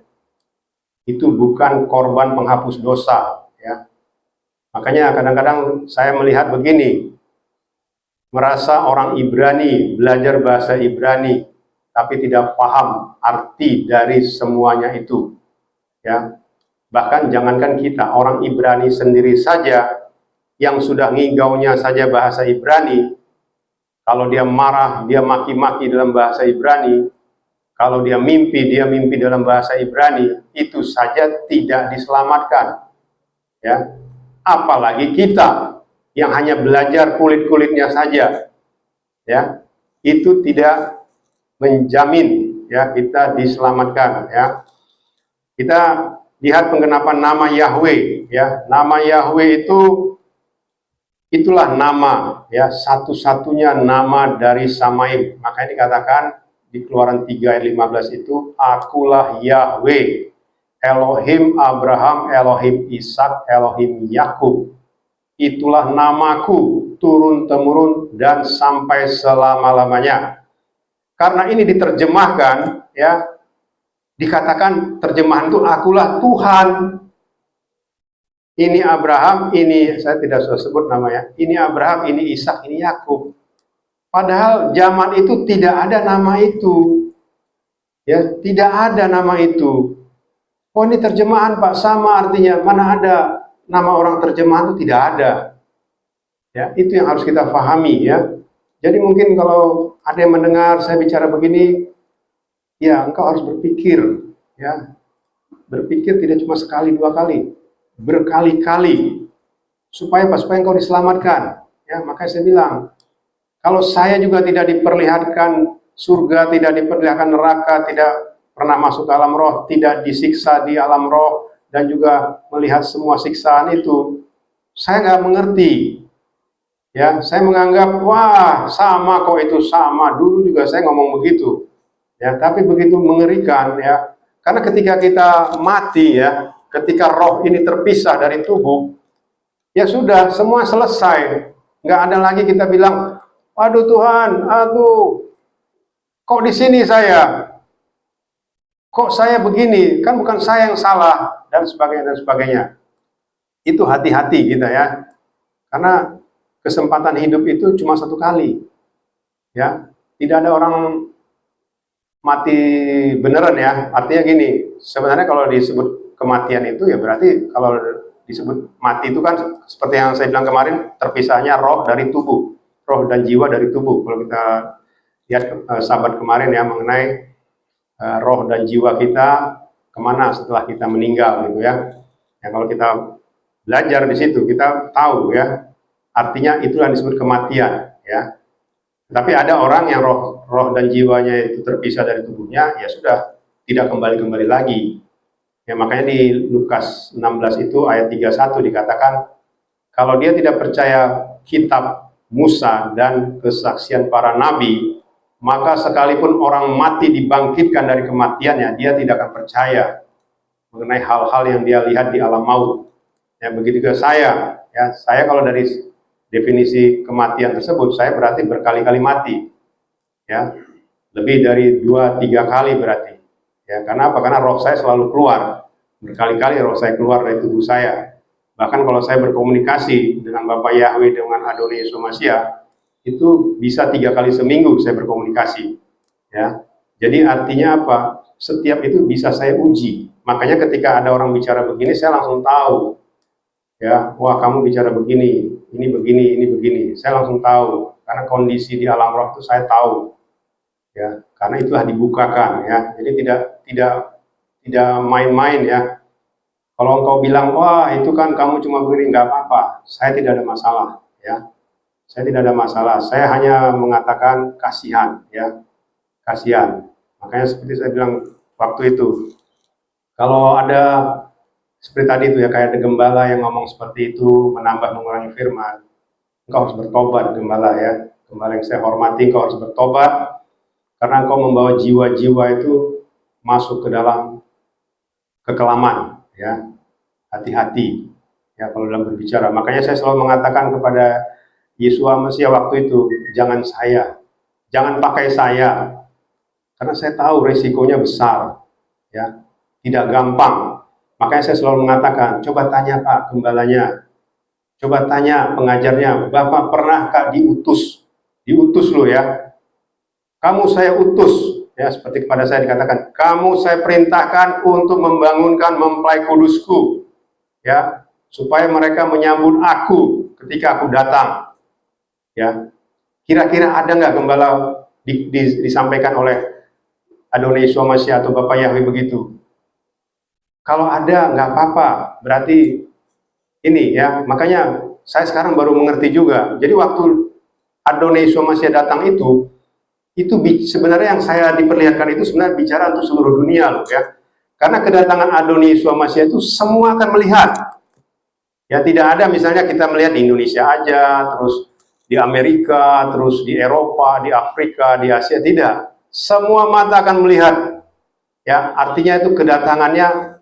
Itu bukan korban penghapus dosa, ya. Makanya kadang-kadang saya melihat begini, merasa orang Ibrani, belajar bahasa Ibrani, tapi tidak paham arti dari semuanya itu, ya. Bahkan jangankan kita, orang Ibrani sendiri saja yang sudah ngigaunya saja bahasa Ibrani, kalau dia marah, dia maki-maki dalam bahasa Ibrani, kalau dia mimpi dalam bahasa Ibrani, itu saja tidak diselamatkan. Ya, apalagi kita yang hanya belajar kulit-kulitnya saja, ya, itu tidak menjamin ya kita diselamatkan. Ya, kita lihat penggenapan nama Yahweh. Ya, nama Yahweh itulah nama, ya, satu-satunya nama dari Samaim. Makanya dikatakan di Keluaran 3 ayat 15 itu, akulah Yahweh, Elohim Abraham, Elohim Ishak, Elohim Yakub. Itulah namaku turun-temurun dan sampai selama-lamanya. Karena ini diterjemahkan, ya, dikatakan terjemahan itu akulah Tuhan. Ini Abraham, ini saya tidak usah sebut namanya. Ini Abraham, ini Ishak, ini Yakub. Padahal zaman itu tidak ada nama itu. Ya, tidak ada nama itu. Oh, ini terjemahan Pak, sama artinya. Mana ada nama orang terjemahan itu, tidak ada. Ya, itu yang harus kita pahami, ya. Jadi mungkin kalau ada yang mendengar saya bicara begini, ya engkau harus berpikir, ya. Berpikir tidak cuma sekali dua kali, berkali-kali, supaya engkau diselamatkan. Ya, makanya saya bilang, kalau saya juga tidak diperlihatkan surga, tidak diperlihatkan neraka, tidak pernah masuk ke alam roh, tidak disiksa di alam roh, dan juga melihat semua siksaan itu, saya nggak mengerti. Ya, saya menganggap, wah, sama kok itu, sama. Dulu juga saya ngomong begitu. Ya, tapi begitu mengerikan, ya. Karena ketika kita mati, ya, ketika roh ini terpisah dari tubuh, ya sudah, semua selesai. Nggak ada lagi kita bilang, waduh Tuhan, aduh, kok di sini saya? Kok saya begini? Kan bukan saya yang salah, dan sebagainya, dan sebagainya. Itu hati-hati kita, ya. Karena kesempatan hidup itu cuma satu kali. Ya, tidak ada orang mati beneran, ya. Artinya gini, sebenarnya kalau disebut kematian itu ya berarti kalau disebut mati itu kan seperti yang saya bilang kemarin, terpisahnya roh dari tubuh, roh dan jiwa dari tubuh. Kalau kita lihat sahabat kemarin ya mengenai roh dan jiwa kita kemana setelah kita meninggal gitu, ya. Ya, kalau kita belajar di situ kita tahu, ya, artinya itu yang disebut kematian, ya. Tapi ada orang yang roh dan jiwanya itu terpisah dari tubuhnya, ya sudah, tidak kembali lagi. Ya, makanya di Lukas 16 itu ayat 31 dikatakan, kalau dia tidak percaya kitab Musa dan kesaksian para nabi, maka sekalipun orang mati dibangkitkan dari kematiannya, dia tidak akan percaya mengenai hal-hal yang dia lihat di alam maut. Ya, begitu juga saya. Ya, saya kalau dari definisi kematian tersebut, saya berarti berkali-kali mati. Ya, lebih dari 2-3 kali berarti. Ya, karena apa? Karena roh saya selalu keluar. Berkali-kali roh saya keluar dari tubuh saya. Bahkan kalau saya berkomunikasi dengan Bapak Yahweh, dengan Adonai Yeshua HaMasyiah, itu bisa 3 kali seminggu saya berkomunikasi. Ya. Jadi artinya apa? Setiap itu bisa saya uji. Makanya ketika ada orang bicara begini, saya langsung tahu. Ya, wah kamu bicara begini, ini begini, ini begini. Saya langsung tahu karena kondisi di alam roh itu saya tahu. Ya, karena itulah dibukakan ya. Jadi tidak main-main ya. Kalau engkau bilang, wah itu kan kamu cuma begini, nggak apa-apa. Saya tidak ada masalah ya. Saya tidak ada masalah. Saya hanya mengatakan kasihan ya. Kasihan. Makanya seperti saya bilang waktu itu, kalau ada seperti tadi itu ya, kayak ada gembala yang ngomong seperti itu, menambah mengurangi firman, engkau harus bertobat gembala ya. Gembala yang saya hormati, engkau harus bertobat, karena engkau membawa jiwa-jiwa itu masuk ke dalam kekelaman ya. Hati-hati ya kalau dalam berbicara. Makanya saya selalu mengatakan kepada Yesua Mesia waktu itu, jangan saya, jangan pakai saya, karena saya tahu resikonya besar ya, tidak gampang. Makanya saya selalu mengatakan, coba tanya Pak gembalanya, coba tanya pengajarnya, Bapak pernahkah diutus? Diutus loh ya. Kamu saya utus, ya seperti kepada saya dikatakan, kamu saya perintahkan untuk membangunkan mempelai kudusku, ya, supaya mereka menyambut aku ketika aku datang. Ya, kira-kira ada nggak gembala disampaikan oleh Adonai Yeshua Mashiach atau Bapak Yahweh begitu? Kalau ada, nggak apa-apa, berarti ini ya, makanya saya sekarang baru mengerti juga. Jadi waktu Adonai Yeshua Mashiach datang itu sebenarnya yang saya diperlihatkan itu sebenarnya bicara untuk seluruh dunia loh ya. Karena kedatangan Adonai Yeshua Mashiach itu semua akan melihat. Ya tidak ada misalnya kita melihat di Indonesia aja, terus di Amerika, terus di Eropa, di Afrika, di Asia, tidak. Semua mata akan melihat. Ya, artinya itu kedatangannya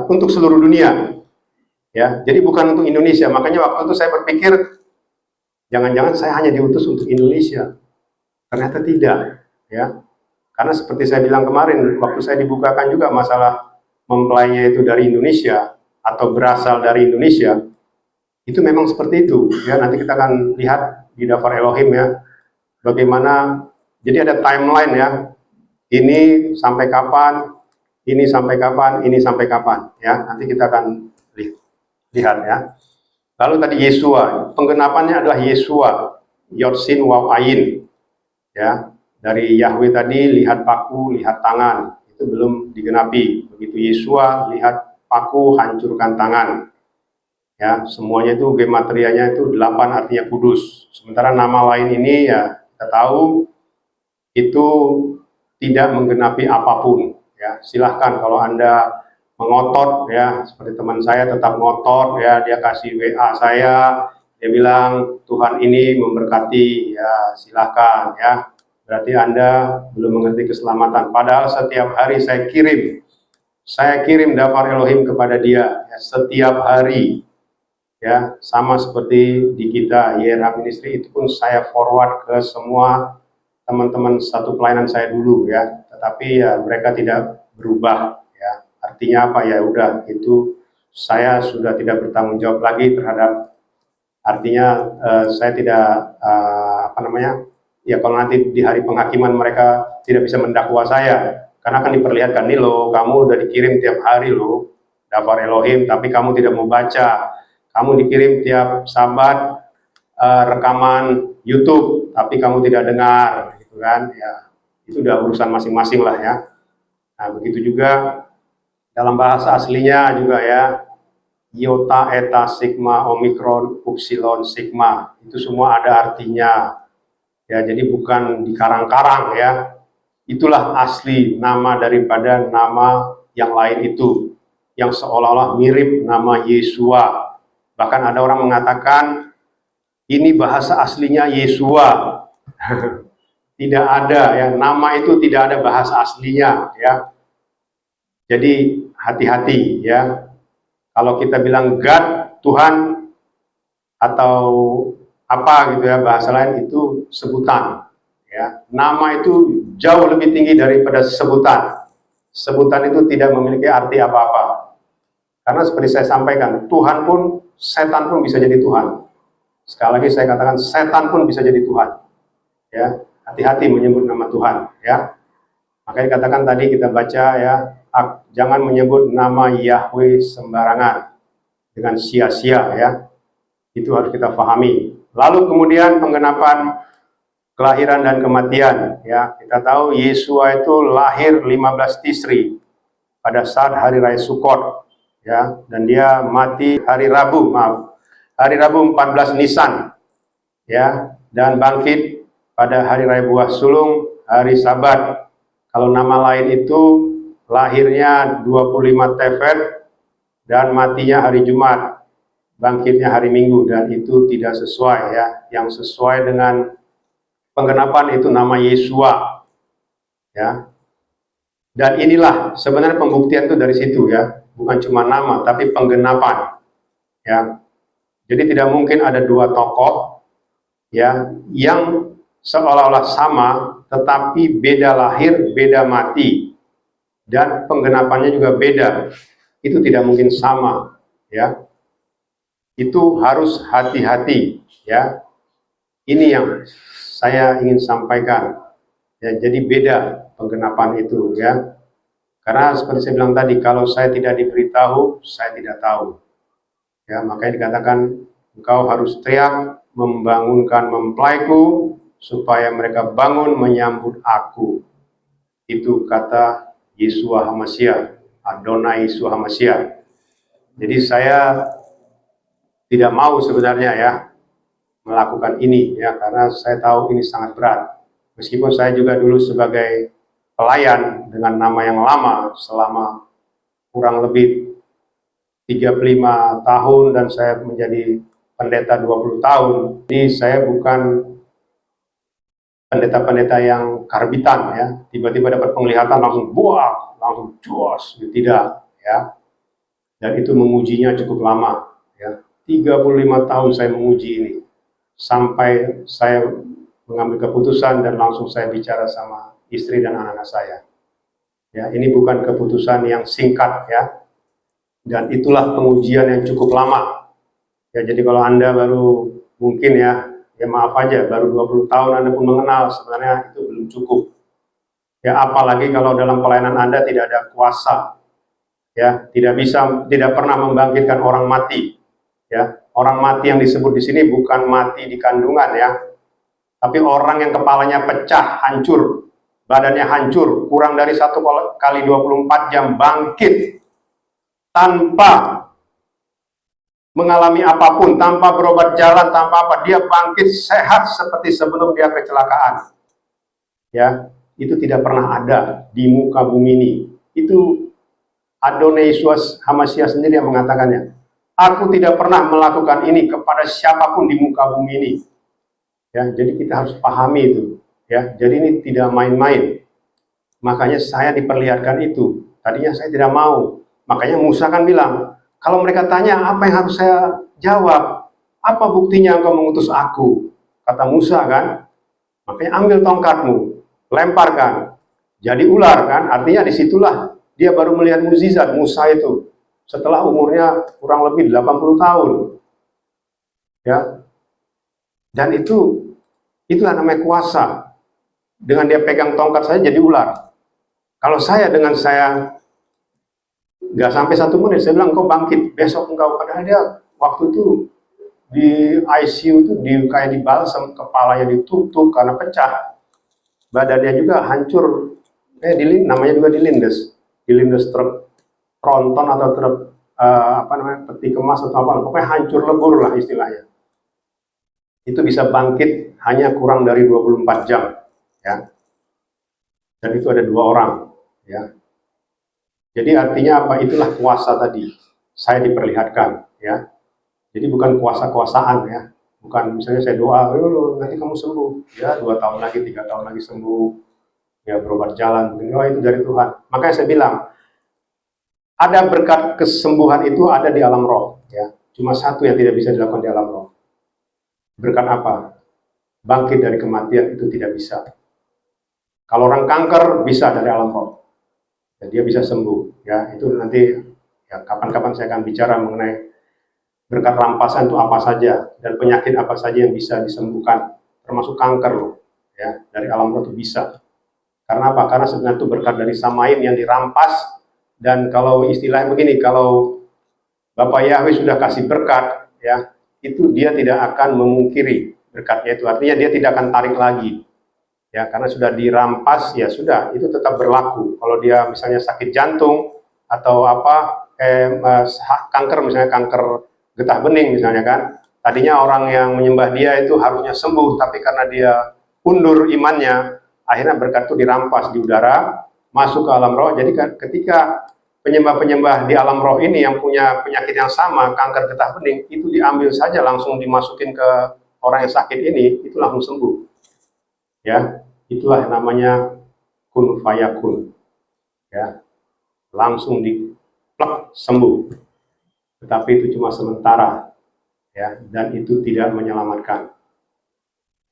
untuk seluruh dunia, ya. Jadi bukan untuk Indonesia. Makanya waktu itu saya berpikir, jangan-jangan saya hanya diutus untuk Indonesia. Ternyata tidak, ya. Karena seperti saya bilang kemarin, waktu saya dibukakan juga masalah mempelainya itu dari Indonesia atau berasal dari Indonesia, itu memang seperti itu. Ya, nanti kita akan lihat di daftar Elohim ya, bagaimana. Jadi ada timeline ya. Ini sampai kapan? Ini sampai kapan, ini sampai kapan, ya nanti kita akan lihat ya. Lalu tadi Yesua, penggenapannya adalah Yesua, Yotsin Waw Ayin, ya dari Yahweh tadi lihat paku, lihat tangan, itu belum digenapi. Begitu Yesua lihat paku, hancurkan tangan, ya semuanya itu gematrianya itu 8 artinya kudus. Sementara nama lain ini ya kita tahu itu tidak menggenapi apapun. Ya, silahkan kalau Anda mengotot ya, seperti teman saya tetap ngotot ya, dia kasih WA saya, dia bilang Tuhan ini memberkati, ya silahkan ya. Berarti Anda belum mengerti keselamatan. Padahal setiap hari saya kirim daftar Elohim kepada dia ya, setiap hari ya, sama seperti di kita YRH Ministry itu pun saya forward ke semua teman-teman satu pelayanan saya dulu ya, tetapi ya mereka tidak berubah ya. Artinya apa ya, udah itu saya sudah tidak bertanggung jawab lagi terhadap, artinya saya tidak apa namanya ya, kalau nanti di hari penghakiman mereka tidak bisa mendakwa saya, karena akan diperlihatkan nih loh, kamu udah dikirim tiap hari loh daftar Elohim tapi kamu tidak mau baca, kamu dikirim tiap Sabat rekaman YouTube tapi kamu tidak dengar gitu kan ya, itu udah urusan masing-masing lah ya. Nah begitu juga dalam bahasa aslinya juga ya, iota, eta, sigma, omikron, upsilon, sigma, itu semua ada artinya ya, jadi bukan dikarang-karang ya, itulah asli nama daripada nama yang lain itu yang seolah-olah mirip nama Yesua. Bahkan ada orang mengatakan ini bahasa aslinya Yesua. Tidak ada ya, nama itu tidak ada bahasa aslinya ya. Jadi hati-hati ya. Kalau kita bilang God, Tuhan atau apa gitu ya, bahasa lain itu sebutan ya. Nama itu jauh lebih tinggi daripada sebutan. Sebutan itu tidak memiliki arti apa-apa. Karena seperti saya sampaikan, Tuhan pun, setan pun bisa jadi Tuhan. Sekali lagi saya katakan, setan pun bisa jadi Tuhan. Ya, hati-hati menyebut nama Tuhan, ya. Makanya dikatakan tadi kita baca ya, jangan menyebut nama Yahweh sembarangan dengan sia-sia ya. Itu harus kita pahami. Lalu kemudian penggenapan kelahiran dan kematian ya. Kita tahu Yesua itu lahir 15 Tisri pada saat hari raya Sukot ya, dan dia mati hari Rabu 14 Nisan ya, dan bangkit pada hari raya Buah Sulung hari Sabat. Kalau nama lain itu lahirnya 25 Tevet dan matinya hari Jumat, bangkitnya hari Minggu, dan itu tidak sesuai ya. Yang sesuai dengan penggenapan itu nama Yesua ya. Dan inilah sebenarnya pembuktian itu dari situ ya, bukan cuma nama tapi penggenapan ya. Jadi tidak mungkin ada dua tokoh ya yang seolah-olah sama tetapi beda lahir, beda mati, dan penggenapannya juga beda. Itu tidak mungkin sama ya. Itu harus hati-hati ya. Ini yang saya ingin sampaikan ya. Jadi beda penggenapan itu ya. Karena seperti saya bilang tadi, kalau saya tidak diberitahu, saya tidak tahu ya. Makanya dikatakan engkau harus teriak membangunkan mempelaiku supaya mereka bangun menyambut aku. Itu kata Yeshua HaMashiach, Adonai Yeshua HaMashiach. Jadi saya tidak mau sebenarnya ya melakukan ini ya, karena saya tahu ini sangat berat. Meskipun saya juga dulu sebagai pelayan dengan nama yang lama selama kurang lebih 35 tahun dan saya menjadi pendeta 20 tahun. Jadi saya bukan pendeta-pendeta yang karbitan ya, tiba-tiba dapat penglihatan langsung buah, langsung jos, tidak ya. Dan itu mengujinya cukup lama ya. 35 tahun saya menguji ini sampai saya mengambil keputusan dan langsung saya bicara sama istri dan anak-anak saya. Ya, ini bukan keputusan yang singkat ya. Dan itulah pengujian yang cukup lama. Ya, jadi kalau Anda baru mungkin ya maaf aja, baru 20 tahun Anda pun mengenal, sebenarnya itu belum cukup. Ya, apalagi kalau dalam pelayanan Anda tidak ada kuasa. Ya, tidak pernah membangkitkan orang mati. Ya, orang mati yang disebut di sini bukan mati di kandungan ya. Tapi orang yang kepalanya pecah, hancur, badannya hancur, kurang dari 1 kali 24 jam bangkit tanpa mengalami apapun, tanpa berobat jalan, tanpa apa, dia bangkit sehat seperti sebelum dia kecelakaan. Ya, itu tidak pernah ada di muka bumi ini. Itu Adonai Yeshua HaMashiach sendiri yang mengatakannya. Aku tidak pernah melakukan ini kepada siapapun di muka bumi ini. Ya, jadi kita harus pahami itu. Ya, jadi ini tidak main-main. Makanya saya diperlihatkan itu. Tadinya saya tidak mau. Makanya Musa kan bilang, kalau mereka tanya apa yang harus saya jawab, apa buktinya engkau mengutus aku? Kata Musa kan, makanya ambil tongkatmu, lemparkan, jadi ular kan, artinya disitulah dia baru melihat mukjizat Musa itu, setelah umurnya kurang lebih 80 tahun. Ya, dan itulah namanya kuasa. Dengan dia pegang tongkat saya jadi ular. Kalau saya dengan saya nggak sampai 1 menit, saya bilang engkau bangkit, besok engkau, padahal dia waktu itu di ICU itu kayak dibalsam, kepalanya ditutup karena pecah, badannya juga hancur, namanya juga dilindes truk tronton atau truk peti kemas atau apa, pokoknya hancur lebur lah istilahnya. Itu bisa bangkit hanya kurang dari 24 jam ya, dan itu ada 2 orang ya. Jadi artinya apa? Itulah kuasa tadi saya diperlihatkan ya. Jadi bukan kuasa-kuasaan ya. Bukan misalnya saya doa, nanti kamu sembuh ya, 2 tahun lagi, 3 tahun lagi sembuh ya, berobat jalan. Itu dari Tuhan. Makanya saya bilang ada berkat kesembuhan itu ada di alam roh ya. Cuma satu yang tidak bisa dilakukan di alam roh. Berkat apa? Bangkit dari kematian itu tidak bisa. Kalau orang kanker bisa dari alam roh. Dia bisa sembuh ya. Itu nanti ya kapan-kapan saya akan bicara mengenai berkat rampasan itu apa saja dan penyakit apa saja yang bisa disembuhkan, termasuk kanker loh ya, dari alam roh itu bisa. Karena apa? Karena sebenarnya itu berkat dari Samaim yang dirampas. Dan kalau istilahnya begini, kalau Bapak Yahweh sudah kasih berkat, ya, itu dia tidak akan memungkiri berkatnya itu. Artinya dia tidak akan tarik lagi. Ya, karena sudah dirampas, ya sudah, itu tetap berlaku. Kalau dia misalnya sakit jantung atau apa, kanker misalnya, kanker getah bening misalnya kan, tadinya orang yang menyembah dia itu harusnya sembuh, tapi karena dia undur imannya, akhirnya berkat itu dirampas di udara, masuk ke alam roh. Jadi ketika penyembah-penyembah di alam roh ini yang punya penyakit yang sama, kanker getah bening, itu diambil saja langsung dimasukin ke orang yang sakit ini, itu langsung sembuh. Ya, itulah yang namanya kun fayakun. Ya, langsung diplek sembuh. Tetapi itu cuma sementara, ya, dan itu tidak menyelamatkan.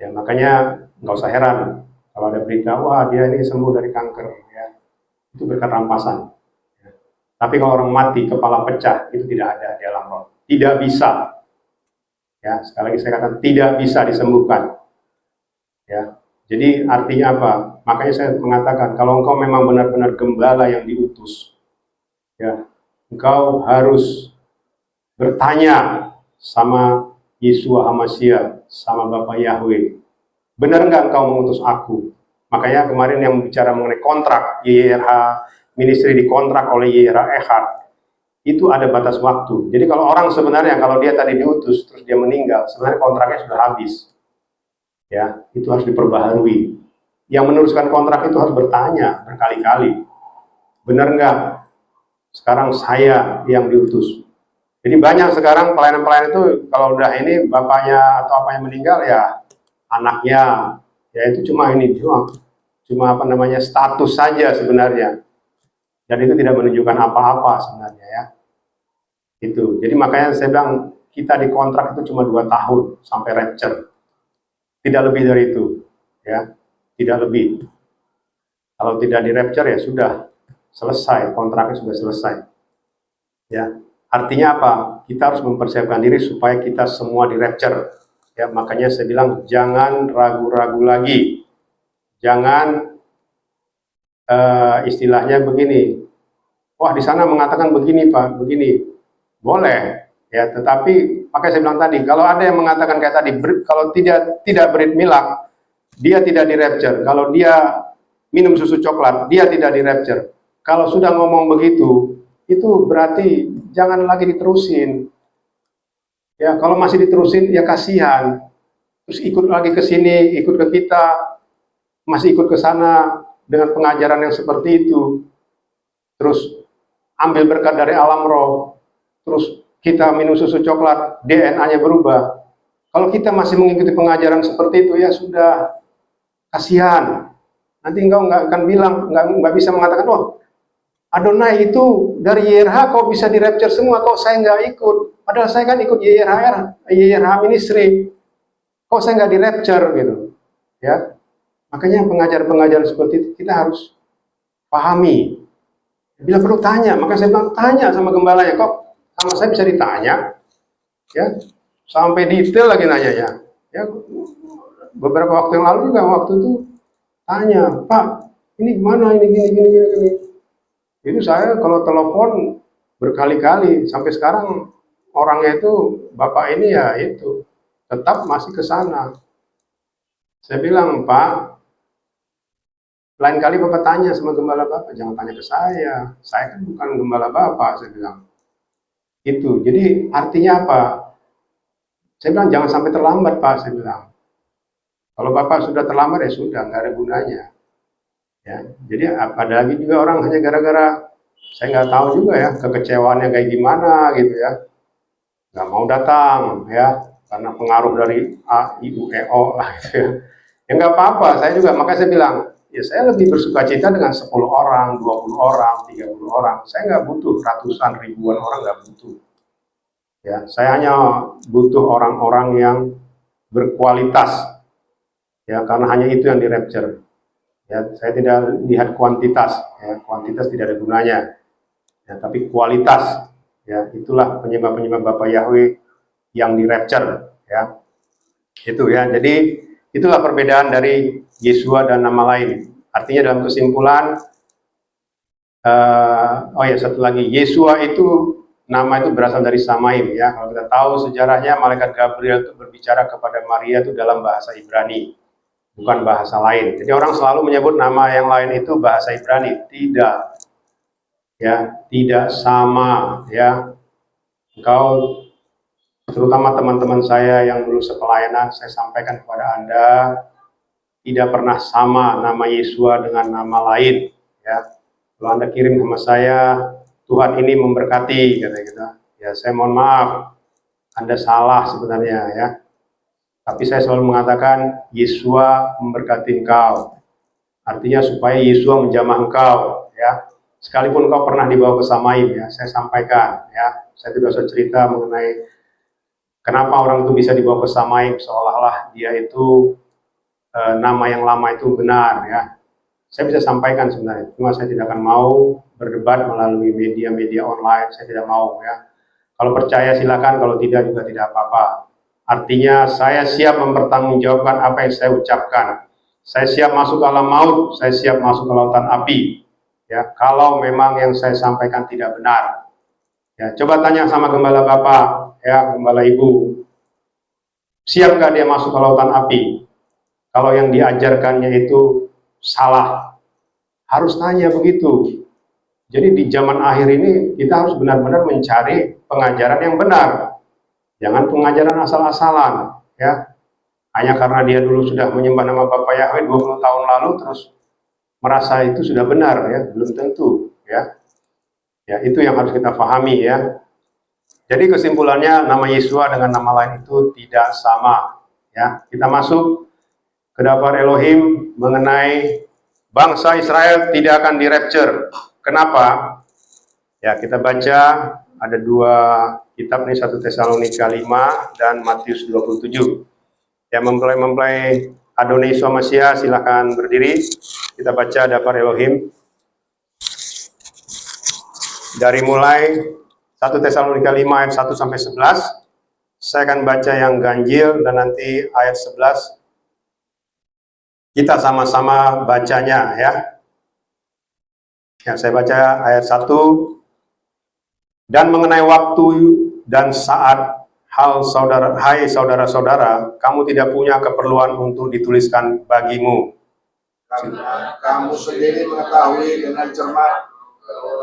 Ya, makanya nggak usah heran kalau ada berita, wah dia ini sembuh dari kanker, ya, itu berkat rampasan. Ya. Tapi kalau orang mati kepala pecah, itu tidak ada di alam roh, tidak bisa. Ya, sekali lagi saya katakan tidak bisa disembuhkan. Ya, jadi artinya apa? Makanya saya mengatakan kalau engkau memang benar-benar gembala yang diutus, ya, engkau harus bertanya sama Yeshua HaMashiach, sama Bapak Yahweh, benar nggak engkau mengutus aku? Makanya kemarin yang bicara mengenai kontrak, YRH ministry dikontrak oleh YRH Echad, itu ada batas waktu. Jadi kalau orang sebenarnya, kalau dia tadi diutus, terus dia meninggal, sebenarnya kontraknya sudah habis. Ya, itu harus diperbaharui. Yang meneruskan kontrak itu harus bertanya berkali-kali, benar nggak sekarang saya yang diutus? Jadi banyak sekarang pelayan-pelayan itu kalau udah ini bapaknya atau apanya meninggal, ya anaknya, ya itu cuma ini, cuma apa namanya, status saja sebenarnya, dan itu tidak menunjukkan apa-apa sebenarnya, ya. Itu, jadi makanya saya bilang kita dikontrak itu cuma 2 tahun sampai rapture. Tidak lebih dari itu, ya, tidak lebih. Kalau tidak di rapture ya sudah selesai, kontraknya sudah selesai. Ya, artinya apa? Kita harus mempersiapkan diri supaya kita semua di rapture. Ya, makanya saya bilang jangan ragu-ragu lagi, jangan istilahnya begini. Wah, di sana mengatakan begini Pak, begini, boleh. Ya, tetapi makanya saya bilang tadi, kalau ada yang mengatakan kayak tadi, kalau tidak berit milak, dia tidak di rapture. Kalau dia minum susu coklat, dia tidak di rapture. Kalau sudah ngomong begitu, itu berarti jangan lagi diterusin. Ya, kalau masih diterusin, ya kasihan. Terus ikut lagi ke sini, ikut ke kita, masih ikut ke sana dengan pengajaran yang seperti itu. Terus ambil berkat dari alam roh. Terus kita minum susu coklat, DNA-nya berubah. Kalau kita masih mengikuti pengajaran seperti itu, ya sudah, kasihan. Nanti engkau nggak akan bilang, nggak bisa mengatakan, oh Adonai itu dari YRH kau bisa di rapture semua, kok saya nggak ikut. Padahal saya kan ikut YRH ministry, kok saya nggak di rapture gitu. Ya, makanya pengajaran-pengajaran seperti itu kita harus pahami. Bila perlu tanya, maka saya bilang tanya sama gembalanya, kok sama saya bisa ditanya, ya, sampai detail lagi nanya ya. Ya, beberapa waktu yang lalu juga waktu itu tanya, Pak, ini gimana, ini gini. Itu saya kalau telepon berkali-kali, sampai sekarang orangnya itu, Bapak ini ya itu, tetap masih ke sana. Saya bilang, Pak, lain kali Bapak tanya sama gembala Bapak, jangan tanya ke saya kan bukan gembala Bapak, saya bilang. Itu, jadi artinya apa? Saya bilang jangan sampai terlambat Pak, saya bilang. Kalau Bapak sudah terlambat ya sudah, nggak ada gunanya. Ya, jadi ada lagi juga orang hanya gara-gara saya nggak tahu juga ya kekecewaannya kayak gimana gitu ya, nggak mau datang ya karena pengaruh dari A, I, U, E, O lah gitu ya. Ya nggak apa-apa, saya juga makanya saya bilang ya saya lebih bersuka cita dengan 10 orang, 20 orang, 30 orang. Saya nggak butuh ratusan ribuan orang, nggak butuh. Ya, saya hanya butuh orang-orang yang berkualitas. Ya, karena hanya itu yang di rapture. Ya, saya tidak lihat kuantitas, ya, kuantitas tidak ada gunanya. Ya, tapi kualitas, ya, itulah penyembah-penyembah Bapak Yahweh yang di rapture, ya. Itu ya. Jadi Itulah perbedaan dari Yesua dan nama lain. Artinya dalam kesimpulan, satu lagi, Yesua itu nama itu berasal dari Samaim ya. Kalau kita tahu sejarahnya, malaikat Gabriel itu berbicara kepada Maria itu dalam bahasa Ibrani, bukan bahasa lain. Jadi orang selalu menyebut nama yang lain itu bahasa Ibrani. Tidak, ya, tidak sama ya. Engkau, terutama teman-teman saya yang dulu sepelayanan, saya sampaikan kepada Anda, tidak pernah sama nama Yesua dengan nama lain ya. Kalau Anda kirim sama saya, Tuhan ini memberkati, kata kita. Ya, saya mohon maaf, Anda salah sebenarnya ya. Tapi saya selalu mengatakan, Yesua memberkati engkau. Artinya supaya Yesua menjamah engkau ya. Sekalipun engkau pernah dibawa ke Samaim ya, saya sampaikan ya. Saya tidak usah cerita mengenai kenapa orang itu bisa dibawa ke Samaim, seolah-olah dia itu nama yang lama itu benar ya. Saya bisa sampaikan sebenarnya, cuma saya tidak akan mau berdebat melalui media-media online, saya tidak mau ya. Kalau percaya silakan, kalau tidak juga tidak apa-apa. Artinya saya siap mempertanggungjawabkan apa yang saya ucapkan. Saya siap masuk ke alam maut, saya siap masuk ke lautan api. Ya, kalau memang yang saya sampaikan tidak benar. Ya, coba tanya sama gembala bapak, ya, gembala ibu. Siap nggak dia masuk ke lautan api? Kalau yang diajarkannya itu salah, harus tanya begitu. Jadi di zaman akhir ini kita harus benar-benar mencari pengajaran yang benar, jangan pengajaran asal-asalan ya. Hanya karena dia dulu sudah menyembah nama Bapak Yahweh 20 tahun lalu terus merasa itu sudah benar ya, belum tentu ya. Ya, itu yang harus kita pahami ya. Jadi kesimpulannya, nama Yesua dengan nama lain itu tidak sama ya. Kita masuk ke daftar Elohim mengenai bangsa Israel tidak akan di-rapture. Kenapa? Ya, kita baca ada dua kitab nih, 1 Tesalonika 5 dan Matius 27. Ya, mempelai Adonai Yesua Masya, silakan berdiri. Kita baca daftar Elohim. Dari mulai 1 Tesalonika 5 ayat 1 sampai 11. Saya akan baca yang ganjil dan nanti ayat 11 kita sama-sama bacanya ya. Ya, saya baca ayat 1. Dan mengenai waktu dan saat, hai saudara-saudara, kamu tidak punya keperluan untuk dituliskan bagimu. Karena kamu sendiri mengetahui dengan cermat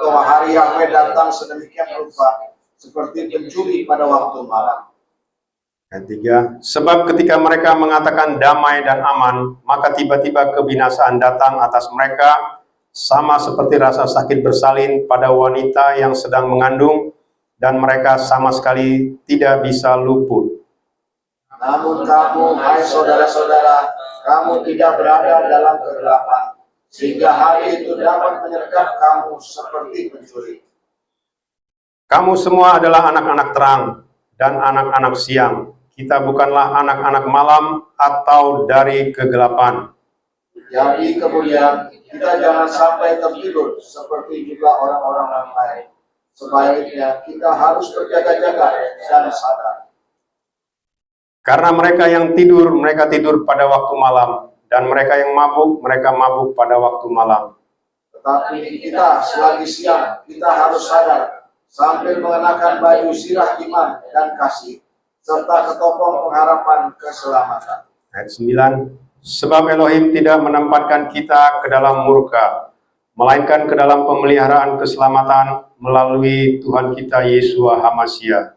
bahwa hari Yahweh datang sedemikian rupa, seperti pencuri pada waktu malam. Ayat 3. Sebab ketika mereka mengatakan damai dan aman, maka tiba-tiba kebinasaan datang atas mereka, sama seperti rasa sakit bersalin pada wanita yang sedang mengandung, dan mereka sama sekali tidak bisa luput. Namun kamu, hai saudara-saudara, kamu tidak berada dalam kegelapan, sehingga hari itu dapat menyergap kamu seperti pencuri. Kamu semua adalah anak-anak terang dan anak-anak siang. Kita bukanlah anak-anak malam atau dari kegelapan. Jadi kemudian kita jangan sampai tertidur seperti juga orang-orang yang lain. Sebaliknya kita harus berjaga-jaga dan sadar. Karena mereka yang tidur, mereka tidur pada waktu malam. Dan mereka yang mabuk, mereka mabuk pada waktu malam. Tetapi kita selagi siang, kita harus sadar sambil mengenakan baju zirah iman dan kasih, serta ketopong pengharapan keselamatan. Ayat 9. Sebab Elohim tidak menempatkan kita ke dalam murka, melainkan ke dalam pemeliharaan keselamatan melalui Tuhan kita Yesua HaMasya,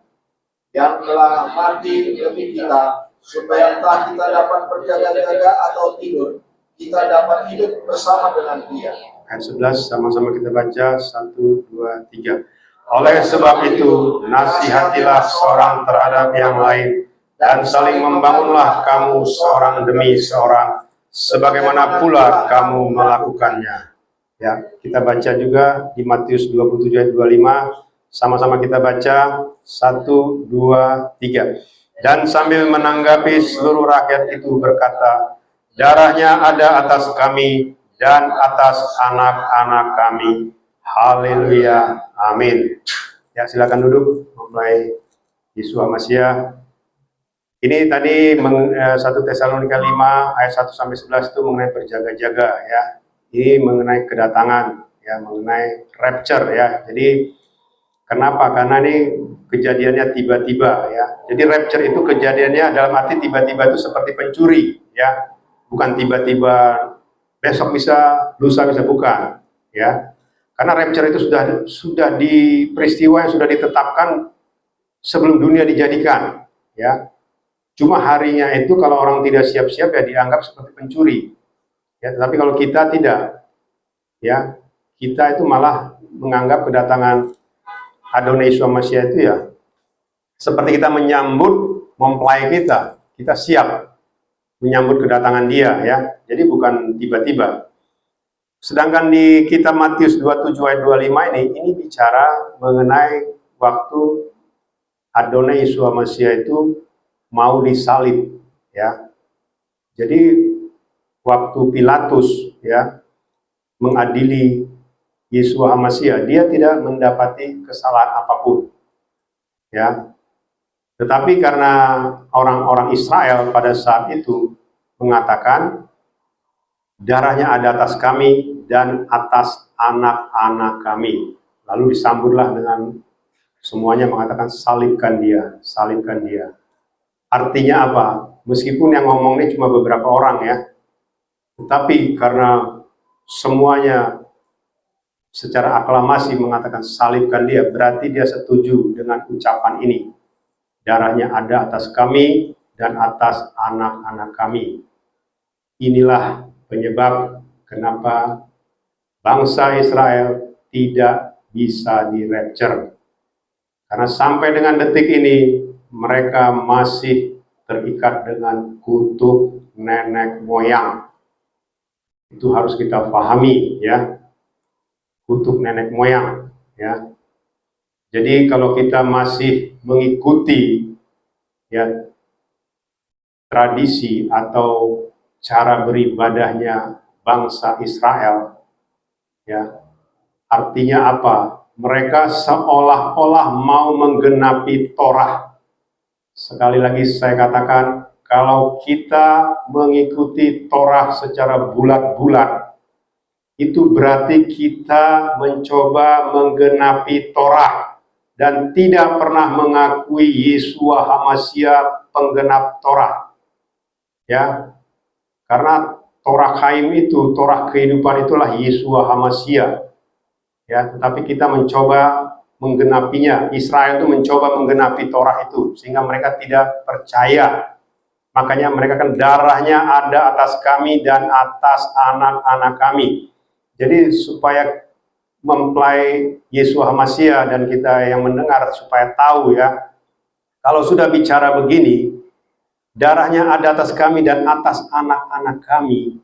yang telah mati demi kita, supaya entah kita dapat berjaga-jaga atau tidur, kita dapat hidup bersama dengan Dia. Ayat 11, sama-sama kita baca, 1, 2, 3. Oleh sebab itu, nasihatilah seorang terhadap yang lain, dan saling membangunlah kamu seorang demi seorang, sebagaimana pula kamu melakukannya. Ya, kita baca juga di Matius 27 ayat 25, sama-sama kita baca, 1, 2, 3. Dan sambil menanggapi seluruh rakyat itu berkata, darahnya ada atas kami dan atas anak-anak kami. Haleluya, amin. Ya, silakan duduk, mempelai Yesua Masya. Ini tadi 1 Tesalonika 5 ayat 1 sampai 11 itu mengenai berjaga-jaga ya. Ini mengenai kedatangan ya, mengenai rapture ya. Jadi kenapa? Karena ini kejadiannya tiba-tiba ya. Jadi rapture itu kejadiannya dalam arti tiba-tiba itu seperti pencuri ya. Bukan tiba-tiba besok bisa, lusa bisa, bukan ya. Karena rapture itu sudah di peristiwa yang sudah ditetapkan sebelum dunia dijadikan ya. Cuma harinya itu kalau orang tidak siap-siap ya dianggap seperti pencuri ya. Tetapi kalau kita tidak ya, kita itu malah menganggap kedatangan Adonai Yeshua Mashiach itu ya seperti kita menyambut mempelai kita siap menyambut kedatangan dia ya. Jadi bukan tiba-tiba. Sedangkan di kitab Matius 27 ayat 25 ini bicara mengenai waktu Adonai Yeshua Mashiach itu mau disalib ya. Jadi waktu Pilatus ya mengadili Yeshua Mashiach, dia tidak mendapati kesalahan apapun ya. Tetapi karena orang-orang Israel pada saat itu mengatakan darahnya ada atas kami dan atas anak-anak kami. Lalu disambutlah dengan semuanya mengatakan salibkan dia, salibkan dia. Artinya apa? Meskipun yang ngomong ini cuma beberapa orang ya, tetapi karena semuanya secara aklamasi mengatakan salibkan dia, berarti dia setuju dengan ucapan ini. Darahnya ada atas kami dan atas anak-anak kami. Inilah penyebab kenapa bangsa Israel tidak bisa di-rapture. Karena sampai dengan detik ini, mereka masih terikat dengan kutub nenek moyang. Itu harus kita pahami ya, kutub nenek moyang ya. Jadi kalau kita masih mengikuti ya tradisi atau cara beribadahnya bangsa Israel ya, artinya apa? Mereka seolah-olah mau menggenapi Torah. Sekali lagi saya katakan, kalau kita mengikuti Torah secara bulat-bulat, itu berarti kita mencoba menggenapi Torah dan tidak pernah mengakui Yeshua HaMashiach penggenap Torah. Ya. Karena Torah Chaim itu, Torah kehidupan itulah Yeshua HaMashiach. Ya, tetapi kita mencoba menggenapinya. Israel itu mencoba menggenapi Torah itu sehingga mereka tidak percaya. Makanya mereka kan darahnya ada atas kami dan atas anak-anak kami. Jadi supaya mempelai Yeshua HaMashiach dan kita yang mendengar supaya tahu ya, kalau sudah bicara begini, darahnya ada atas kami dan atas anak-anak kami.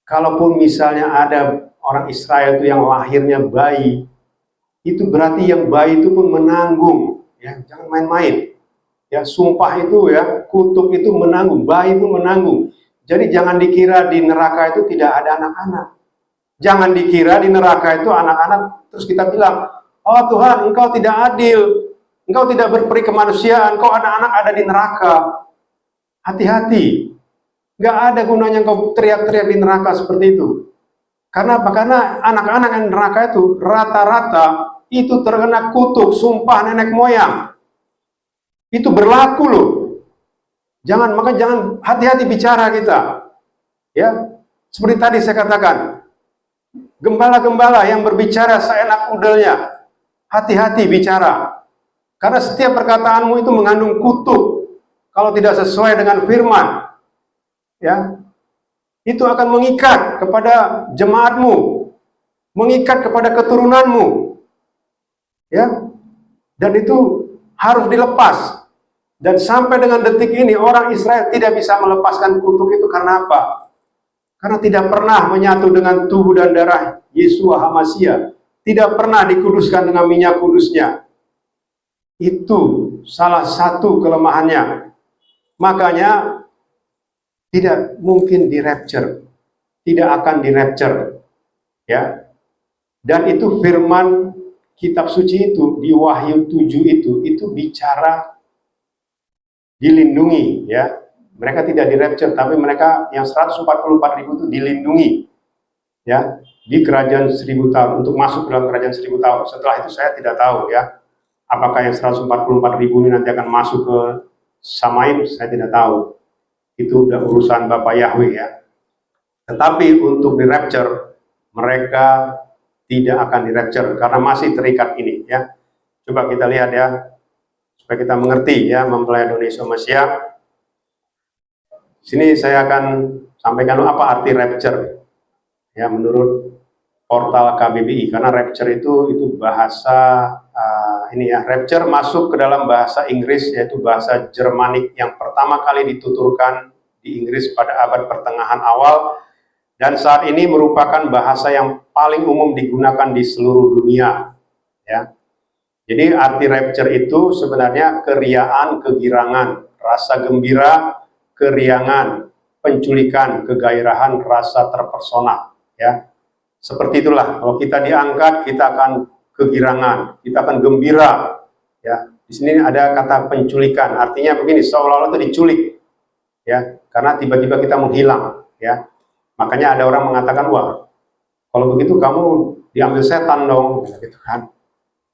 Kalaupun misalnya ada orang Israel itu yang lahirnya bayi, itu berarti yang bayi itu pun menanggung, ya jangan main-main. Ya sumpah itu ya, kutub itu menanggung, bayi pun menanggung. Jadi jangan dikira di neraka itu tidak ada anak-anak. Jangan dikira di neraka itu anak-anak terus kita bilang, oh Tuhan engkau tidak adil, engkau tidak berperi kemanusiaan, engkau anak-anak ada di neraka. Hati-hati, nggak ada gunanya engkau teriak-teriak di neraka seperti itu. Karena apa? Karena anak-anak yang neraka itu rata-rata itu terkena kutuk, sumpah nenek moyang. Itu berlaku loh. Maka jangan hati-hati bicara kita. Ya, seperti tadi saya katakan, gembala-gembala yang berbicara seenak udelnya, hati-hati bicara. Karena setiap perkataanmu itu mengandung kutuk. Kalau tidak sesuai dengan firman, ya, itu akan mengikat kepada jemaatmu, mengikat kepada keturunanmu, ya, dan itu harus dilepas. Dan sampai dengan detik ini orang Israel tidak bisa melepaskan kutuk itu karena apa? Karena tidak pernah menyatu dengan tubuh dan darah Yeshua HaMashiach, tidak pernah dikuduskan dengan minyak kudusnya. Itu salah satu kelemahannya. Makanya tidak mungkin di-rapture, tidak akan di-rapture, ya. Dan itu firman kitab suci itu di Wahyu 7 itu bicara dilindungi, ya. Mereka tidak di rapture, tapi mereka yang 144.000 itu dilindungi, ya, di kerajaan 1000 tahun, untuk masuk dalam kerajaan 1000 tahun. Setelah itu saya tidak tahu, ya, apakah yang 144.000 ini nanti akan masuk ke Samaim, saya tidak tahu. Itu udah urusan Bapak Yahweh, ya. Tetapi untuk di rapture, mereka tidak akan di rapture karena masih terikat ini, ya. Coba kita lihat, ya, supaya kita mengerti, ya, mempelai Indonesia Mesia. Sini saya akan sampaikan apa arti rapture, ya, menurut portal KBBI, karena rapture itu bahasa ini, ya, rapture masuk ke dalam bahasa Inggris, yaitu bahasa Jermanik yang pertama kali dituturkan di Inggris pada abad pertengahan awal, dan saat ini merupakan bahasa yang paling umum digunakan di seluruh dunia, ya. Jadi arti rapture itu sebenarnya keriaan, kegirangan, rasa gembira, keriangan, penculikan, kegairahan, rasa terpersona, ya. Seperti itulah, kalau kita diangkat, kita akan kegirangan, kita akan gembira, ya. Di sini ada kata penculikan, artinya begini, seolah-olah itu diculik, ya, karena tiba-tiba kita menghilang, ya. Makanya ada orang mengatakan, wah, kalau begitu kamu diambil setan dong, gitu kan.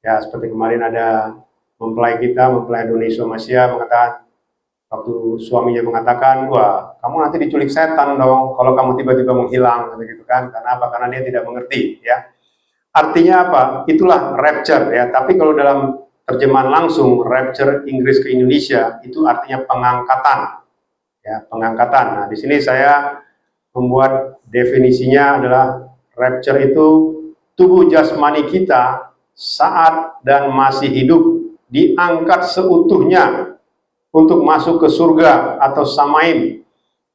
Ya, seperti kemarin ada mempelai kita, mempelai Indonesia Mesia, mengatakan, waktu suaminya mengatakan, wah, kamu nanti diculik setan dong, kalau kamu tiba-tiba menghilang, gitu kan. Karena apa? Karena dia tidak mengerti, ya. Artinya apa? Itulah rapture, ya. Tapi kalau dalam terjemahan langsung, rapture Inggris ke Indonesia, itu artinya pengangkatan, ya, pengangkatan. Nah, di sini saya membuat definisinya adalah rapture itu tubuh jasmani kita saat dan masih hidup diangkat seutuhnya untuk masuk ke surga atau Samaim.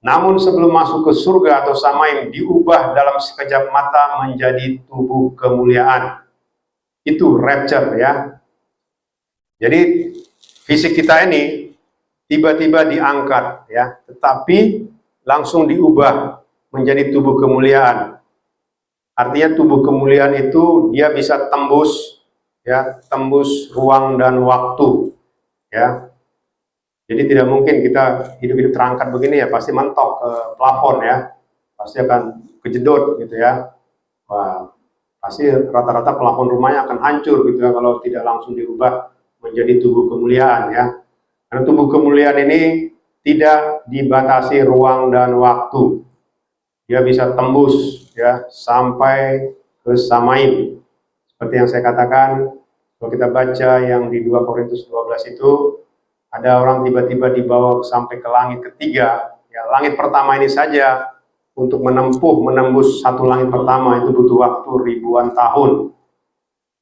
Namun sebelum masuk ke surga atau Samaim diubah dalam sekejap mata menjadi tubuh kemuliaan. Itu rapture, ya. Jadi fisik kita ini tiba-tiba diangkat, ya, tetapi langsung diubah menjadi tubuh kemuliaan. Artinya tubuh kemuliaan itu dia bisa tembus, ya, tembus ruang dan waktu, ya. Jadi tidak mungkin kita hidup-hidup terangkat begini, ya, pasti mentok ke plafon, ya, pasti akan kejedot, gitu, ya. Wah, pasti rata-rata plafon rumahnya akan hancur, gitu, ya, kalau tidak langsung diubah menjadi tubuh kemuliaan, ya. Karena tubuh kemuliaan ini tidak dibatasi ruang dan waktu. Dia bisa tembus, ya, sampai ke Samaim. Seperti yang saya katakan, kalau kita baca yang di 2 Korintus 12 itu, ada orang tiba-tiba dibawa sampai ke langit ketiga. Ya, langit pertama ini saja untuk menembus satu langit pertama itu butuh waktu ribuan tahun.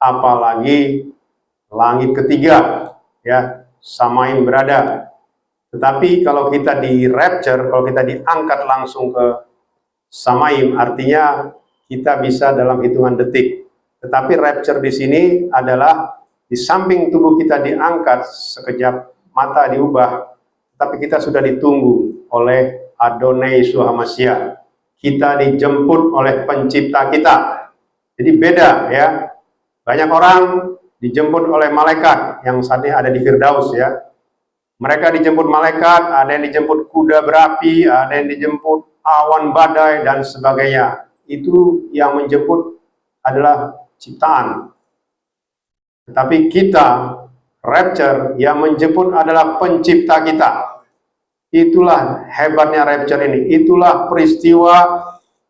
Apalagi langit ketiga, ya, Samaim berada. Tetapi kalau kita di rapture, kalau kita diangkat langsung ke Samaim, artinya kita bisa dalam hitungan detik. Tetapi rapture di sini adalah di samping tubuh kita diangkat, sekejap mata diubah, tapi kita sudah ditunggu oleh Adonai Yeshua Mashiach. Kita dijemput oleh pencipta kita. Jadi beda, ya. Banyak orang dijemput oleh malaikat yang saat ini ada di Firdaus, ya. Mereka dijemput malaikat, ada yang dijemput kuda berapi, ada yang dijemput awan badai, dan sebagainya. Itu yang menjemput adalah ciptaan. Tetapi kita, rapture, yang menjemput adalah pencipta kita. Itulah hebatnya rapture ini. Itulah peristiwa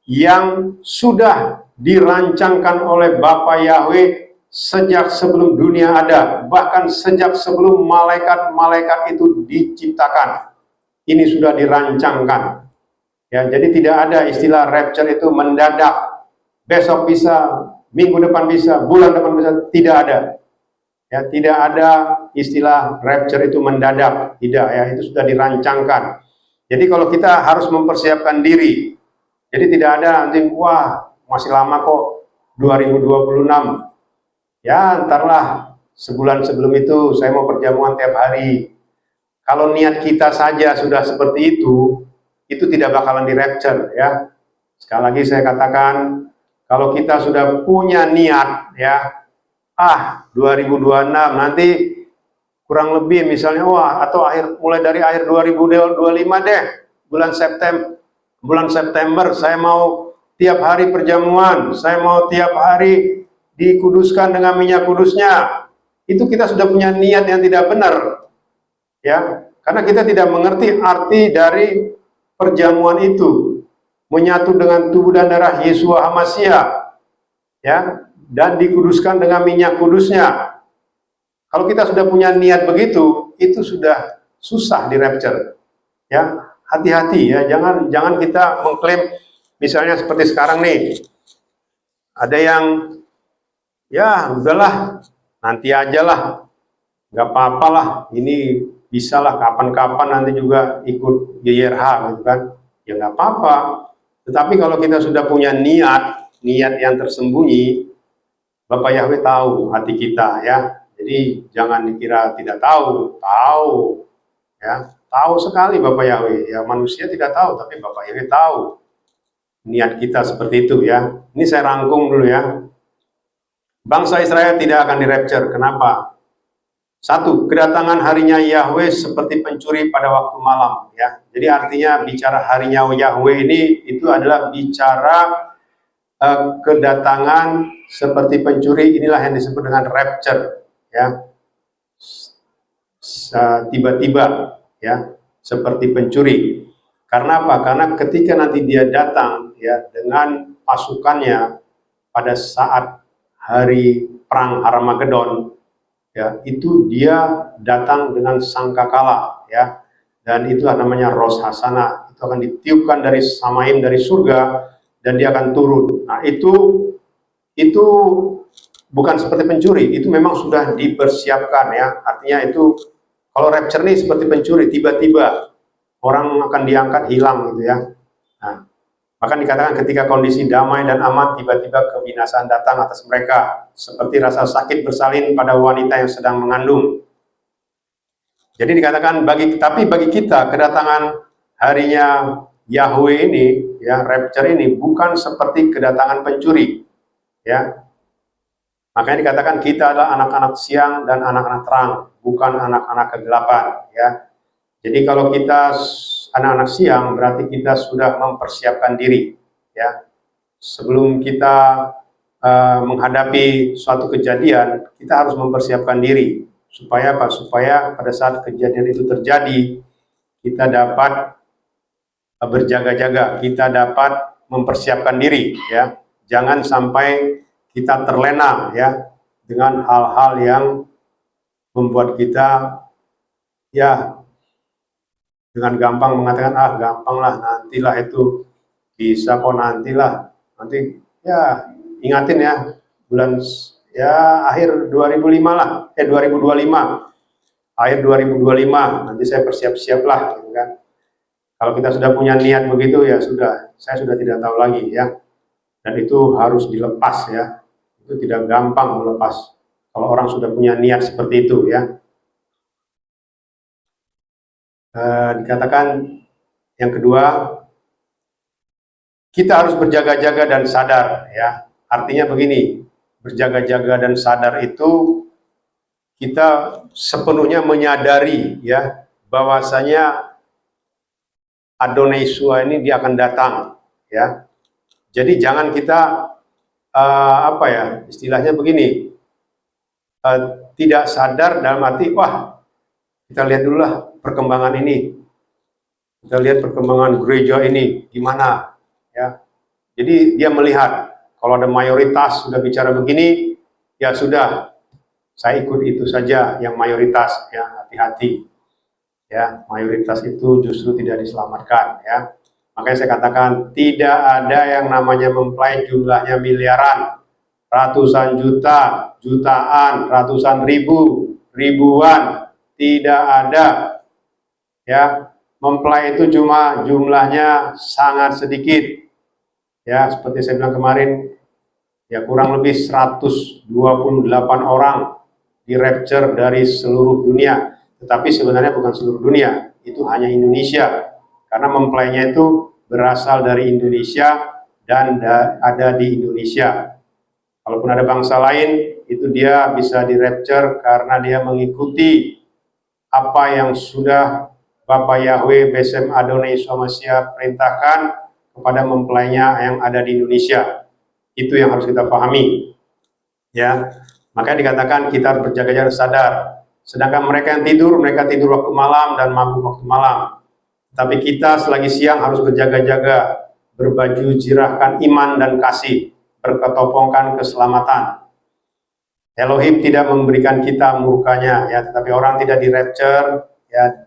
yang sudah dirancangkan oleh Bapa Yahweh sejak sebelum dunia ada, bahkan sejak sebelum malaikat-malaikat itu diciptakan. Ini sudah dirancangkan. Ya, jadi tidak ada istilah rapture itu mendadak, besok bisa, minggu depan bisa, bulan depan bisa, tidak ada. Ya, tidak ada istilah rapture itu mendadak, tidak, ya, itu sudah dirancangkan. Jadi kalau kita harus mempersiapkan diri, jadi tidak ada nanti, wah, masih lama kok, 2026. Ya, ntarlah sebulan sebelum itu saya mau perjamuan tiap hari. Kalau niat kita saja sudah seperti itu tidak bakalan di rapture, ya. Sekali lagi saya katakan, kalau kita sudah punya niat, ya, 2026 nanti kurang lebih misalnya atau mulai dari akhir 2025 deh, bulan September saya mau tiap hari perjamuan, saya mau tiap hari dikuduskan dengan minyak kudusnya. Itu kita sudah punya niat yang tidak benar, ya, karena kita tidak mengerti arti dari perjamuan itu, menyatu dengan tubuh dan darah Yesus Hamasia, ya, dan dikuduskan dengan minyak kudusnya. Kalau kita sudah punya niat begitu, itu sudah susah di rapture. Ya, hati-hati ya, jangan kita mengklaim misalnya seperti sekarang nih. Ada yang ya udahlah, nanti aja lah. Nggak apa-apa lah, ini bisalah kapan-kapan nanti juga ikut GYRH gitu kan. Ya nggak apa-apa. Tetapi kalau kita sudah punya niat yang tersembunyi, Bapak Yahweh tahu hati kita ya. Jadi jangan dikira tidak tahu, ya, tahu sekali Bapak Yahweh. Ya manusia tidak tahu, tapi Bapak Yahweh tahu niat kita seperti itu ya. Ini saya rangkum dulu ya. Bangsa Israel tidak akan dirapture. Kenapa? Satu, kedatangan harinya Yahweh seperti pencuri pada waktu malam ya. Jadi artinya bicara harinya Yahweh ini itu adalah bicara kedatangan seperti pencuri. Inilah yang disebut dengan rapture. Ya, tiba-tiba ya, seperti pencuri. Karena apa? Karena ketika nanti dia datang ya dengan pasukannya pada saat hari perang Harmagedon ya, itu dia datang dengan sangkakala ya, dan itulah namanya Ros Hasanah. Itu akan ditiupkan dari Samaim, dari surga, dan dia akan turun. Nah itu bukan seperti pencuri, itu memang sudah dipersiapkan ya. Artinya itu kalau rapture ini seperti pencuri, tiba-tiba orang akan diangkat hilang gitu ya. Nah, maka dikatakan ketika kondisi damai dan aman, tiba-tiba kebinasaan datang atas mereka, seperti rasa sakit bersalin pada wanita yang sedang mengandung. Jadi dikatakan tapi bagi kita kedatangan harinya Yahweh ini ya, rapture ini bukan seperti kedatangan pencuri ya. Makanya dikatakan kita adalah anak-anak siang dan anak-anak terang, bukan anak-anak kegelapan ya. Jadi kalau kita anak-anak siang berarti kita sudah mempersiapkan diri ya. Sebelum kita menghadapi suatu kejadian, kita harus mempersiapkan diri. Supaya apa? Supaya pada saat kejadian itu terjadi, kita dapat berjaga-jaga, kita dapat mempersiapkan diri ya. Jangan sampai kita terlena ya dengan hal-hal yang membuat kita ya dengan gampang mengatakan gampang lah, nantilah itu bisa kok, nantilah, nanti ya ingatin ya bulan ya akhir 2005 lah 2025 akhir 2025 nanti saya bersiap-siap lah gitu kan. Kalau kita sudah punya niat begitu ya sudah, saya sudah tidak tahu lagi ya, dan itu harus dilepas ya. Itu tidak gampang melepas kalau orang sudah punya niat seperti itu ya. Dikatakan yang kedua, kita harus berjaga-jaga dan sadar ya. Artinya begini, berjaga-jaga dan sadar itu kita sepenuhnya menyadari ya bahwasanya Adonai Yeshua ini dia akan datang ya. Jadi jangan kita istilahnya begini, tidak sadar dalam arti kita lihat dulu lah perkembangan ini, kita lihat perkembangan gereja ini gimana ya. Jadi dia melihat kalau ada mayoritas sudah bicara begini, ya sudah saya ikut itu saja yang mayoritas ya. Hati-hati ya, mayoritas itu justru tidak diselamatkan ya. Makanya saya katakan tidak ada yang namanya mempelai jumlahnya miliaran, ratusan juta, jutaan, ratusan ribu, ribuan, tidak ada ya. Mempelai itu cuma jumlahnya sangat sedikit ya, seperti saya bilang kemarin ya, kurang lebih 128 orang di rapture dari seluruh dunia. Tetapi sebenarnya bukan seluruh dunia, itu hanya Indonesia, karena mempelainya itu berasal dari Indonesia dan ada di Indonesia. Kalaupun ada bangsa lain, itu dia bisa di rapture karena dia mengikuti apa yang sudah Bapa Yahweh Besem Adonai Yeshua Mashiach perintahkan kepada mempelainya yang ada di Indonesia. Itu yang harus kita pahami. Ya, makanya dikatakan kita harus berjaga-jaga sadar. Sedangkan mereka yang tidur, mereka tidur waktu malam dan mabuk waktu malam. Tapi kita selagi siang harus berjaga-jaga, berbaju jirahkan iman dan kasih, berketopongkan keselamatan. Elohim tidak memberikan kita murkanya, ya, tetapi orang tidak di rapture,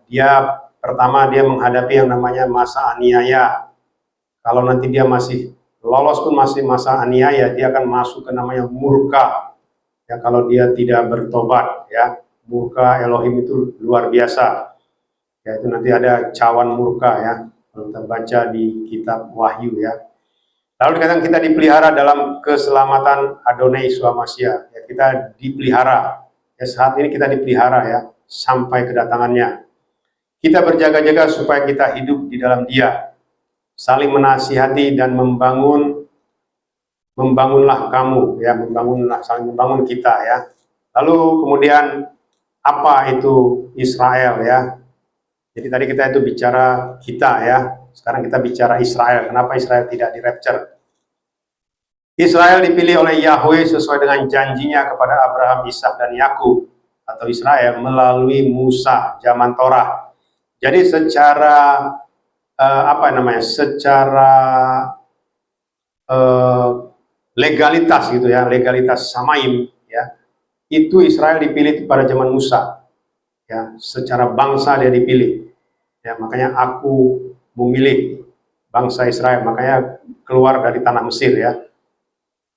ya, pertama dia menghadapi yang namanya masa aniaya. Kalau nanti dia masih lolos pun masih masa aniaya, dia akan masuk ke namanya murka. Ya, kalau dia tidak bertobat, ya, murka Elohim itu luar biasa. Ya, itu nanti ada cawan murka, ya, kalau kita baca di kitab Wahyu, ya. Lalu dikatakan kita dipelihara dalam keselamatan Adonai Yeshua Mashiach. Ya, kita dipelihara. Ya, saat ini kita dipelihara, ya, sampai kedatangannya. Kita berjaga-jaga supaya kita hidup di dalam Dia. Saling menasihati dan membangunlah kamu, ya, saling membangun kita, ya. Lalu kemudian apa itu Israel, ya? Jadi tadi kita itu bicara kita, ya. Sekarang kita bicara Israel. Kenapa Israel tidak di rapture? Israel dipilih oleh Yahweh sesuai dengan janjinya kepada Abraham, Ishak, dan Yakub atau Israel melalui Musa zaman Torah. Jadi secara secara legalitas gitu, ya, legalitas samaim, ya, itu Israel dipilih pada zaman Musa, ya, secara bangsa dia dipilih, ya, makanya aku memilih bangsa Israel, makanya keluar dari tanah Mesir, ya.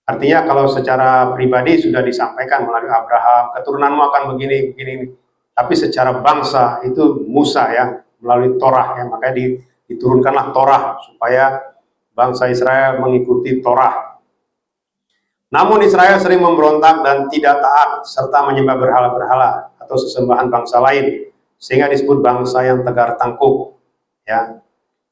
Artinya kalau secara pribadi sudah disampaikan melalui Abraham, keturunanmu akan begini, tapi secara bangsa itu Musa, ya, melalui Torah, ya, makanya diturunkanlah Torah supaya bangsa Israel mengikuti Torah. Namun Israel sering memberontak dan tidak taat serta menyembah berhala-berhala atau sesembahan bangsa lain, sehingga disebut bangsa yang tegar tangguh, ya.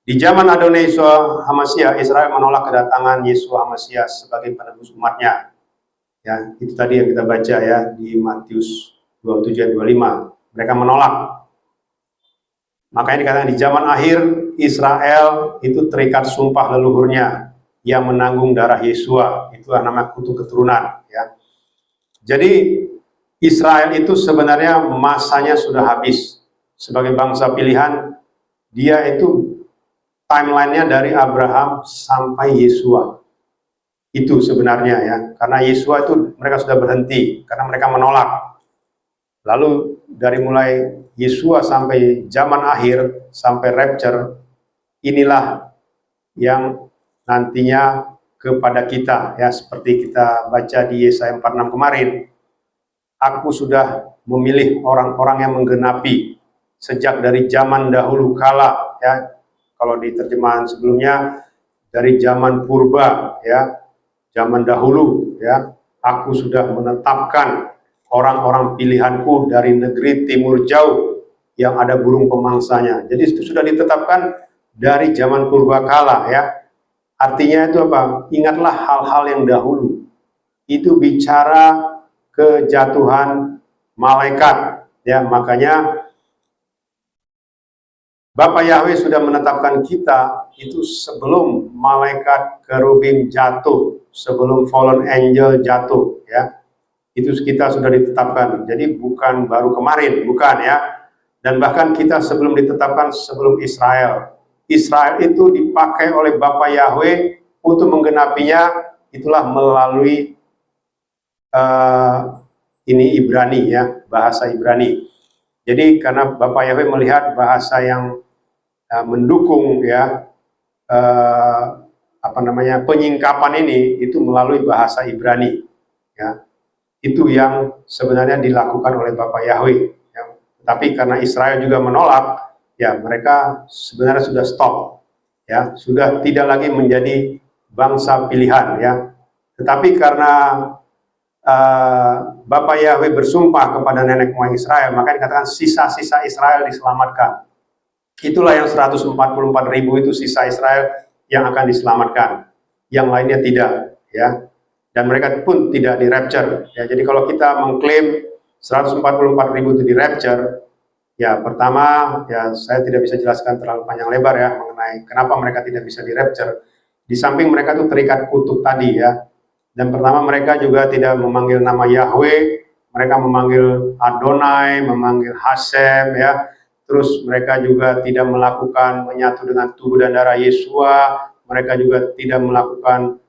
Di zaman Adonai Yeshua HaMashiach, Israel menolak kedatangan Yeshua HaMashiach sebagai penebus umatnya. Ya, itu tadi yang kita baca, ya, di Matius 27 ayat 25. Mereka menolak. Makanya dikatakan di zaman akhir Israel itu terikat sumpah leluhurnya yang menanggung darah Yeshua. Itulah nama kutu keturunan, ya. Jadi Israel itu sebenarnya masanya sudah habis. Sebagai bangsa pilihan, dia itu timelinenya dari Abraham sampai Yeshua. Itu sebenarnya, ya. Karena Yeshua itu mereka sudah berhenti karena mereka menolak. Lalu dari mulai Yeshua sampai zaman akhir, sampai rapture, inilah yang nantinya kepada kita, ya, seperti kita baca di Yesaya 46 kemarin. Aku sudah memilih orang-orang yang menggenapi sejak dari zaman dahulu kala, ya. Kalau di terjemahan sebelumnya dari zaman purba, ya, zaman dahulu, ya, aku sudah menetapkan orang-orang pilihanku dari negeri timur jauh yang ada burung pemangsanya. Jadi itu sudah ditetapkan dari zaman purba kala, ya. Artinya itu apa? Ingatlah hal-hal yang dahulu. Itu bicara kejatuhan malaikat, ya. Makanya Bapa Yahweh sudah menetapkan kita itu sebelum malaikat kerubim jatuh, sebelum fallen angel jatuh, ya. Itu kita sudah ditetapkan. Jadi bukan baru kemarin, bukan, ya. Dan bahkan kita sebelum ditetapkan sebelum Israel. Israel itu dipakai oleh Bapa Yahweh untuk menggenapinya, itulah melalui ini Ibrani, ya, bahasa Ibrani. Jadi karena Bapa Yahweh melihat bahasa yang mendukung, ya, penyingkapan ini itu melalui bahasa Ibrani, ya. Itu yang sebenarnya dilakukan oleh Bapa Yahweh, ya. Tapi karena Israel juga menolak, ya, mereka sebenarnya sudah stop, ya, sudah tidak lagi menjadi bangsa pilihan, ya. Tetapi karena Bapa Yahweh bersumpah kepada nenek moyang Israel, maka dikatakan sisa-sisa Israel diselamatkan. Itulah yang 144.000 itu sisa Israel yang akan diselamatkan. Yang lainnya tidak, ya. Dan mereka pun tidak di rapture, ya. Jadi kalau kita mengklaim 144.000 itu di rapture, Ya, pertama, ya saya tidak bisa jelaskan terlalu panjang lebar ya mengenai kenapa mereka tidak bisa di rapture. Di samping mereka tuh terikat kutuk tadi ya. Dan pertama mereka juga tidak memanggil nama Yahweh, mereka memanggil Adonai, memanggil Hasem ya. Terus mereka juga tidak melakukan menyatu dengan tubuh dan darah Yesua. Mereka juga tidak melakukan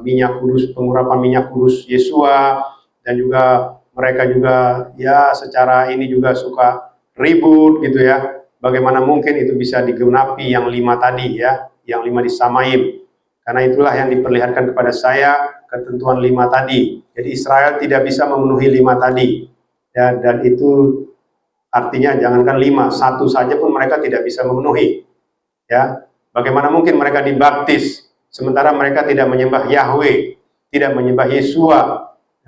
minyak kudus, pengurapan minyak kudus Yesua, dan juga mereka juga ya secara ini juga suka ribut gitu ya. Bagaimana mungkin itu bisa digenapi yang 5 tadi ya, yang 5 disamain. Karena itulah yang diperlihatkan kepada saya ketentuan 5 tadi. Jadi Israel tidak bisa memenuhi 5 tadi. Ya, dan itu artinya jangankan 5, 1 saja pun mereka tidak bisa memenuhi. Ya, bagaimana mungkin mereka dibaptis sementara mereka tidak menyembah Yahweh, tidak menyembah Yesua.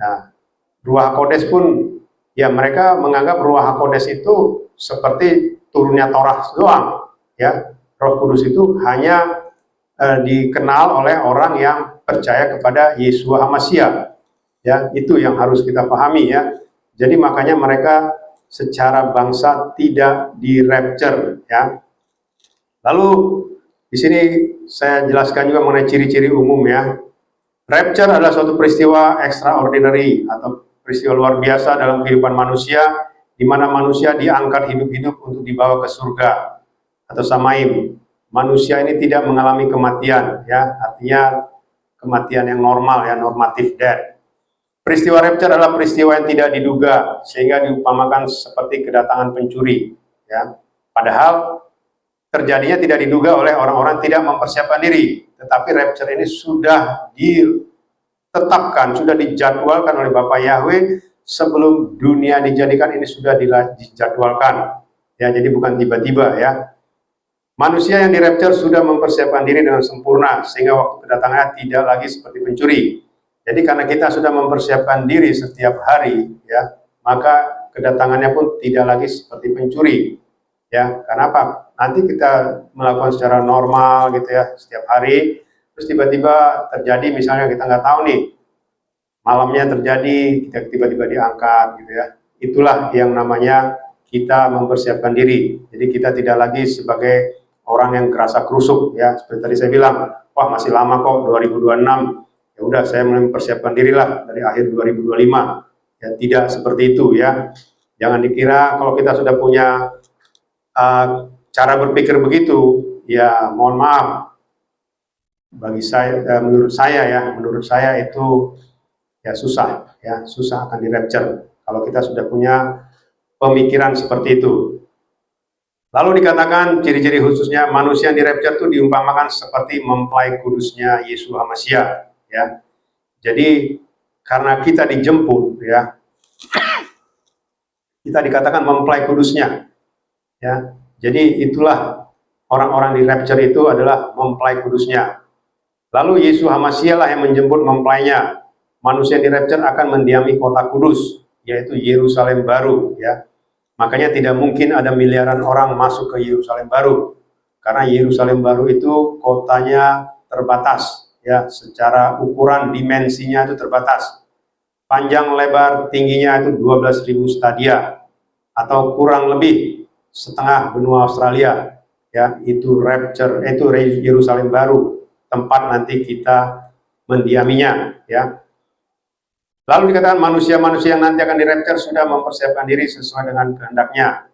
Nah, Ruach HaKodes pun ya mereka menganggap Ruach HaKodes itu seperti turunnya Torah doang, ya. Roh Kudus itu hanya dikenal oleh orang yang percaya kepada Yeshua HaMashiach. Ya, itu yang harus kita pahami ya. Jadi makanya mereka secara bangsa tidak di rapture ya. Lalu di sini saya jelaskan juga mengenai ciri-ciri umum ya. Rapture adalah suatu peristiwa extraordinary atau peristiwa luar biasa dalam kehidupan manusia, di mana manusia diangkat hidup-hidup untuk dibawa ke surga atau samaim. Manusia ini tidak mengalami kematian, ya, artinya kematian yang normal, ya, normative death. Peristiwa rapture adalah peristiwa yang tidak diduga, sehingga diumpamakan seperti kedatangan pencuri, ya. Padahal terjadinya tidak diduga oleh orang-orang tidak mempersiapkan diri, tetapi rapture ini sudah ditetapkan, sudah dijadwalkan oleh Bapa Yahweh sebelum dunia dijadikan, ini sudah dijadwalkan. Ya, jadi bukan tiba-tiba ya. Manusia yang di rapture sudah mempersiapkan diri dengan sempurna sehingga waktu kedatangannya tidak lagi seperti pencuri. Jadi karena kita sudah mempersiapkan diri setiap hari ya, maka kedatangannya pun tidak lagi seperti pencuri. Ya, karena apa? Nanti kita melakukan secara normal gitu ya setiap hari, terus tiba-tiba terjadi misalnya kita nggak tahu nih, malamnya terjadi kita tiba-tiba diangkat gitu ya. Itulah yang namanya kita mempersiapkan diri. Jadi kita tidak lagi sebagai orang yang kerasa kerusuk ya, seperti tadi saya bilang, wah masih lama kok 2026. Ya udah saya mempersiapkan dirilah dari akhir 2025. Ya tidak seperti itu ya. Jangan dikira kalau kita sudah punya cara berpikir begitu, ya mohon maaf, bagi saya, menurut saya itu ya susah akan di rapture kalau kita sudah punya pemikiran seperti itu. Lalu dikatakan ciri-ciri khususnya manusia yang di rapture itu diumpamakan seperti mempelai kudusnya Yesus HaMashiach ya. Jadi karena kita dijemput ya, kita dikatakan mempelai kudusnya. Ya, jadi itulah orang-orang di rapture itu adalah mempelai kudusnya. Lalu Yesus HaMashiach lah yang menjemput mempelainya. Manusia di rapture akan mendiami kota kudus, yaitu Yerusalem baru. Ya, makanya tidak mungkin ada miliaran orang masuk ke Yerusalem baru, karena Yerusalem baru itu kotanya terbatas. Ya, secara ukuran dimensinya itu terbatas. Panjang lebar tingginya itu 12.000 stadia, atau kurang lebih setengah benua Australia ya. Itu rapture, itu Yerusalem baru, tempat nanti kita mendiaminya ya. Lalu dikatakan manusia-manusia yang nanti akan di rapture sudah mempersiapkan diri sesuai dengan kehendaknya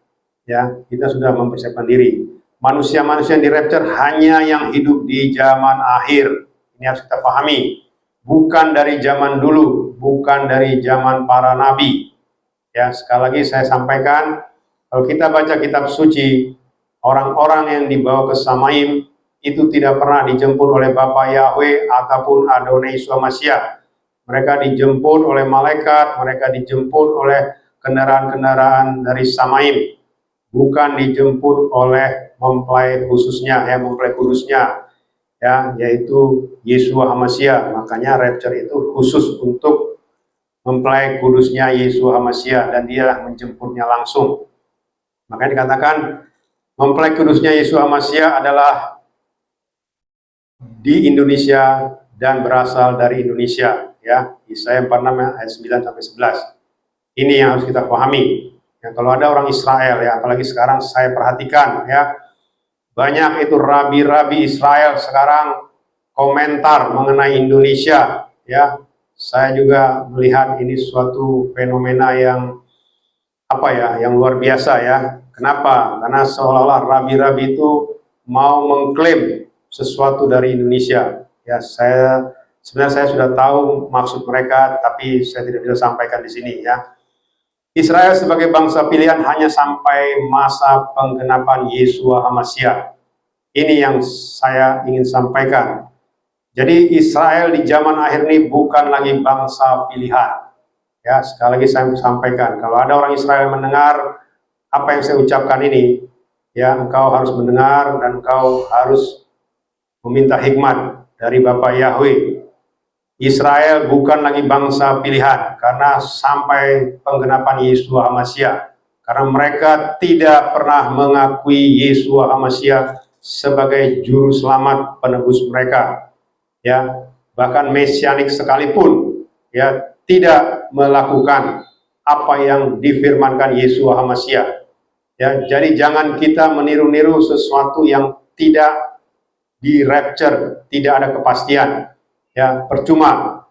ya. Kita sudah mempersiapkan diri. Manusia-manusia yang di rapture hanya yang hidup di zaman akhir. Ini harus kita pahami, bukan dari zaman dulu, bukan dari zaman para nabi ya. Sekali lagi saya sampaikan, kalau kita baca kitab suci, orang-orang yang dibawa ke Samaim itu tidak pernah dijemput oleh Bapa Yahweh ataupun Adonai Yesus HaMashiach. Mereka dijemput oleh malaikat, mereka dijemput oleh kendaraan-kendaraan dari Samaim, bukan dijemput oleh mempelai khususnya ya, mempelai kudusnya ya, yaitu Yesus HaMashiach. Makanya rapture itu khusus untuk mempelai kudusnya Yesus HaMashiach, dan dialah menjemputnya langsung. Makanya dikatakan mempelai kudusnya Yesus HaMashiach adalah di Indonesia dan berasal dari Indonesia ya. Yesaya 46 ayat 9 sampai 11. Ini yang harus kita pahami. Ya, kalau ada orang Israel ya, apalagi sekarang saya perhatikan ya, banyak itu rabi-rabi Israel sekarang komentar mengenai Indonesia ya. Saya juga melihat ini suatu fenomena yang yang luar biasa ya. Kenapa? Karena seolah-olah rabi-rabi itu mau mengklaim sesuatu dari Indonesia. Ya, sebenarnya saya sudah tahu maksud mereka, tapi saya tidak bisa sampaikan di sini ya. Israel sebagai bangsa pilihan hanya sampai masa penggenapan Yeshua HaMasyiah. Ini yang saya ingin sampaikan. Jadi Israel di zaman akhir ini bukan lagi bangsa pilihan. Ya, sekali lagi saya sampaikan, kalau ada orang Israel mendengar apa yang saya ucapkan ini, ya engkau harus mendengar dan engkau harus meminta hikmat dari Bapa Yahweh. Israel bukan lagi bangsa pilihan karena sampai penggenapan Yeshua HaMasyiah, karena mereka tidak pernah mengakui Yeshua HaMasyiah sebagai juru selamat penebus mereka. Ya, bahkan mesianik sekalipun ya tidak melakukan apa yang difirmankan Yeshua HaMasyiah. Ya, jadi jangan kita meniru-niru sesuatu yang tidak di rapture, tidak ada kepastian. Ya, percuma.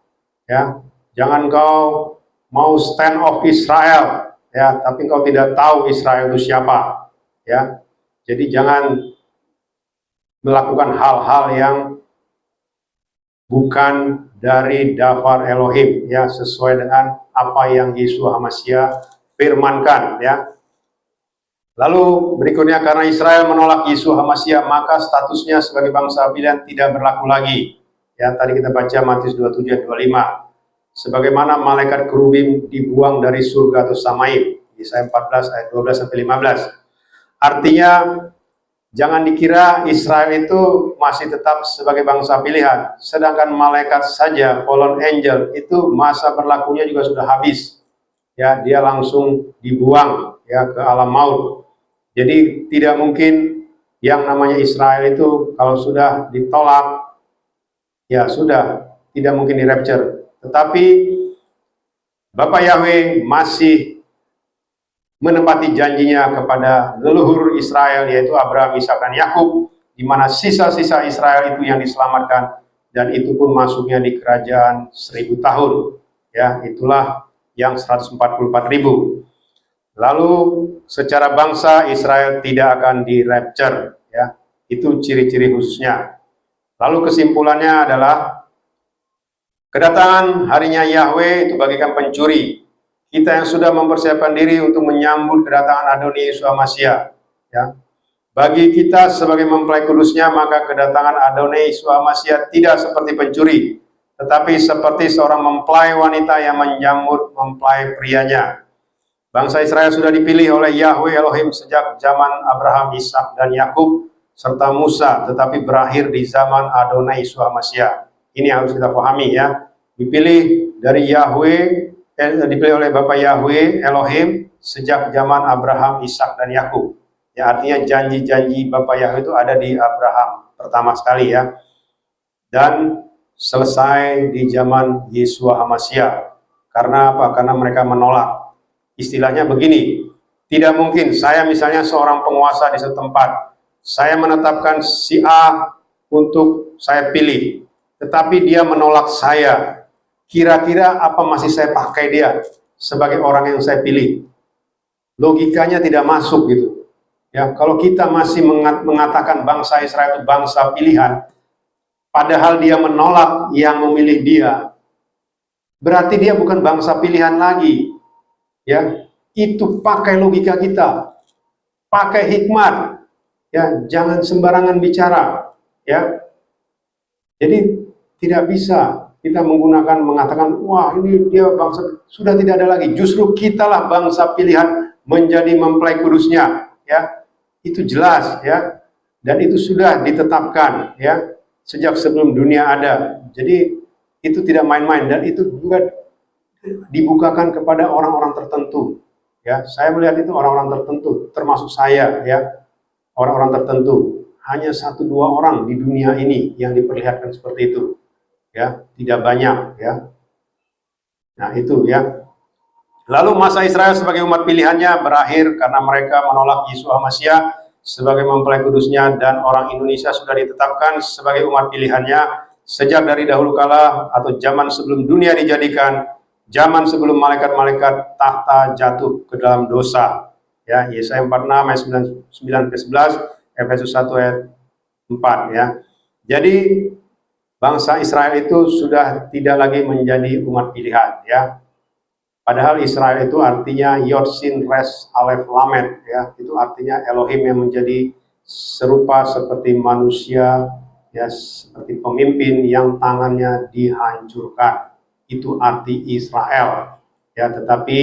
Ya, jangan kau mau stand of Israel, ya, tapi kau tidak tahu Israel itu siapa. Ya, jadi jangan melakukan hal-hal yang bukan dari daftar Elohim, ya, sesuai dengan apa yang Yeshua HaMasyiah firmankan, ya. Lalu berikutnya, karena Israel menolak Yeshua HaMasyiah, maka statusnya sebagai bangsa pilihan tidak berlaku lagi. Ya, tadi kita baca Matius 27 ayat 25. Sebagaimana malaikat kerubim dibuang dari surga atau samaim, Yesaya 14 ayat 12 sampai 15. Artinya jangan dikira Israel itu masih tetap sebagai bangsa pilihan, sedangkan malaikat saja, fallen angel, itu masa berlakunya juga sudah habis. Ya, dia langsung dibuang ya ke alam maut. Jadi tidak mungkin yang namanya Israel itu kalau sudah ditolak, ya sudah, tidak mungkin di rapture. Tetapi Bapak Yahweh masih menepati janjinya kepada leluhur Israel, yaitu Abraham, Ishak, dan Yakub, di mana sisa-sisa Israel itu yang diselamatkan, dan itu pun masuknya di kerajaan 1000 tahun. Ya, itulah yang 144.000. Lalu secara bangsa Israel tidak akan di rapture, ya. Itu ciri-ciri khususnya. Lalu kesimpulannya adalah kedatangan harinya Yahweh itu bagaikan pencuri. Kita yang sudah mempersiapkan diri untuk menyambut kedatangan Adonai Yeshua HaMasyiah, ya. Bagi kita sebagai mempelai kudusnya, maka kedatangan Adonai Yeshua HaMasyiah tidak seperti pencuri, tetapi seperti seorang mempelai wanita yang menyambut mempelai prianya. Bangsa Israel sudah dipilih oleh Yahweh Elohim sejak zaman Abraham, Ishak, dan Yakub, serta Musa, tetapi berakhir di zaman Adonai Yeshua HaMasyiah. Ini harus kita pahami, ya. Dipilih dari Yahweh, dipilih oleh Bapa Yahweh Elohim sejak zaman Abraham, Ishak, dan Yakub. Ya, artinya janji-janji Bapa Yahweh itu ada di Abraham pertama sekali, ya. Dan selesai di zaman Yeshua HaMasyiah. Karena apa? Karena mereka menolak. Istilahnya begini, tidak mungkin saya misalnya seorang penguasa di suatu tempat, saya menetapkan si A untuk saya pilih, tetapi dia menolak saya. Kira-kira apa masih saya pakai dia sebagai orang yang saya pilih? Logikanya tidak masuk gitu. Ya, kalau kita masih mengatakan bangsa Israel itu bangsa pilihan, padahal dia menolak yang memilih dia, berarti dia bukan bangsa pilihan lagi. Ya, itu pakai logika kita, pakai hikmat, ya, jangan sembarangan bicara, ya. Jadi tidak bisa kita mengatakan, wah ini dia bangsa, sudah tidak ada lagi. Justru kitalah bangsa pilihan menjadi mempelai kudusnya, ya. Itu jelas, ya, dan itu sudah ditetapkan, ya, sejak sebelum dunia ada. Jadi itu tidak main-main, dan itu juga dibukakan kepada orang-orang tertentu, ya. Saya melihat itu orang-orang tertentu, termasuk saya, ya, orang-orang tertentu. Hanya 1-2 orang di dunia ini yang diperlihatkan seperti itu, ya, tidak banyak, ya. Nah itu, ya. Lalu masa Israel sebagai umat pilihannya berakhir karena mereka menolak Yesus Hamasiah sebagai mempelai kudusnya, dan orang Indonesia sudah ditetapkan sebagai umat pilihannya sejak dari dahulu kala atau zaman sebelum dunia dijadikan, zaman sebelum malaikat-malaikat tahta jatuh ke dalam dosa. Ya, Yesaya 46 ayat 9-11, Efesus 1 ayat 4 ya. Jadi bangsa Israel itu sudah tidak lagi menjadi umat pilihan ya. Padahal Israel itu artinya Yod Shin Res Alef Lamed ya, itu artinya Elohim yang menjadi serupa seperti manusia ya, seperti pemimpin yang tangannya dihancurkan. Itu arti Israel ya, tetapi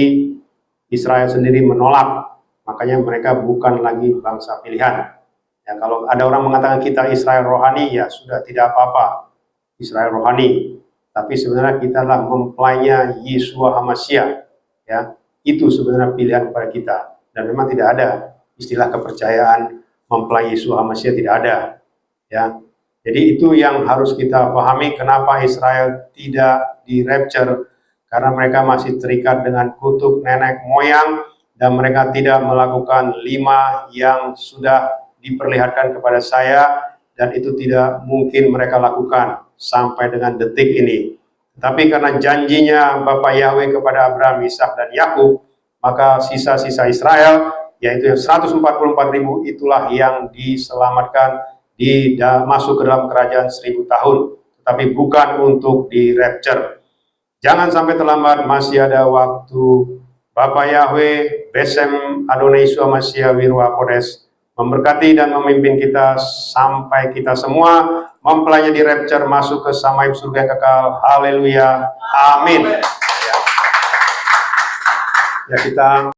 Israel sendiri menolak, makanya mereka bukan lagi bangsa pilihan. Ya, kalau ada orang mengatakan kita Israel rohani, ya sudah, tidak apa-apa, Israel rohani. Tapi sebenarnya kita adalah mempelainya Yeshua Hamasiah. Ya, itu sebenarnya pilihan kepada kita. Dan memang tidak ada istilah kepercayaan mempelai Yeshua Hamasiah, tidak ada. Ya, jadi itu yang harus kita pahami kenapa Israel tidak di rapture, karena mereka masih terikat dengan kutuk nenek moyang dan mereka tidak melakukan 5 yang sudah diperlihatkan kepada saya, dan itu tidak mungkin mereka lakukan sampai dengan detik ini. Tapi karena janjinya Bapak Yahweh kepada Abraham, Ishak, dan Yakub, maka sisa-sisa Israel, yaitu 144.000, itulah yang diselamatkan, masuk ke dalam kerajaan 1000 tahun, tapi bukan untuk di rapture. Jangan sampai terlambat, masih ada waktu. Bapak Yahweh, Besem Adonai Yeshua Mashiach Wirwa Kodes, memberkati dan memimpin kita sampai kita semua mempelajari di rapture masuk ke samaim surga yang kekal. Haleluya. Amin. Ya, kita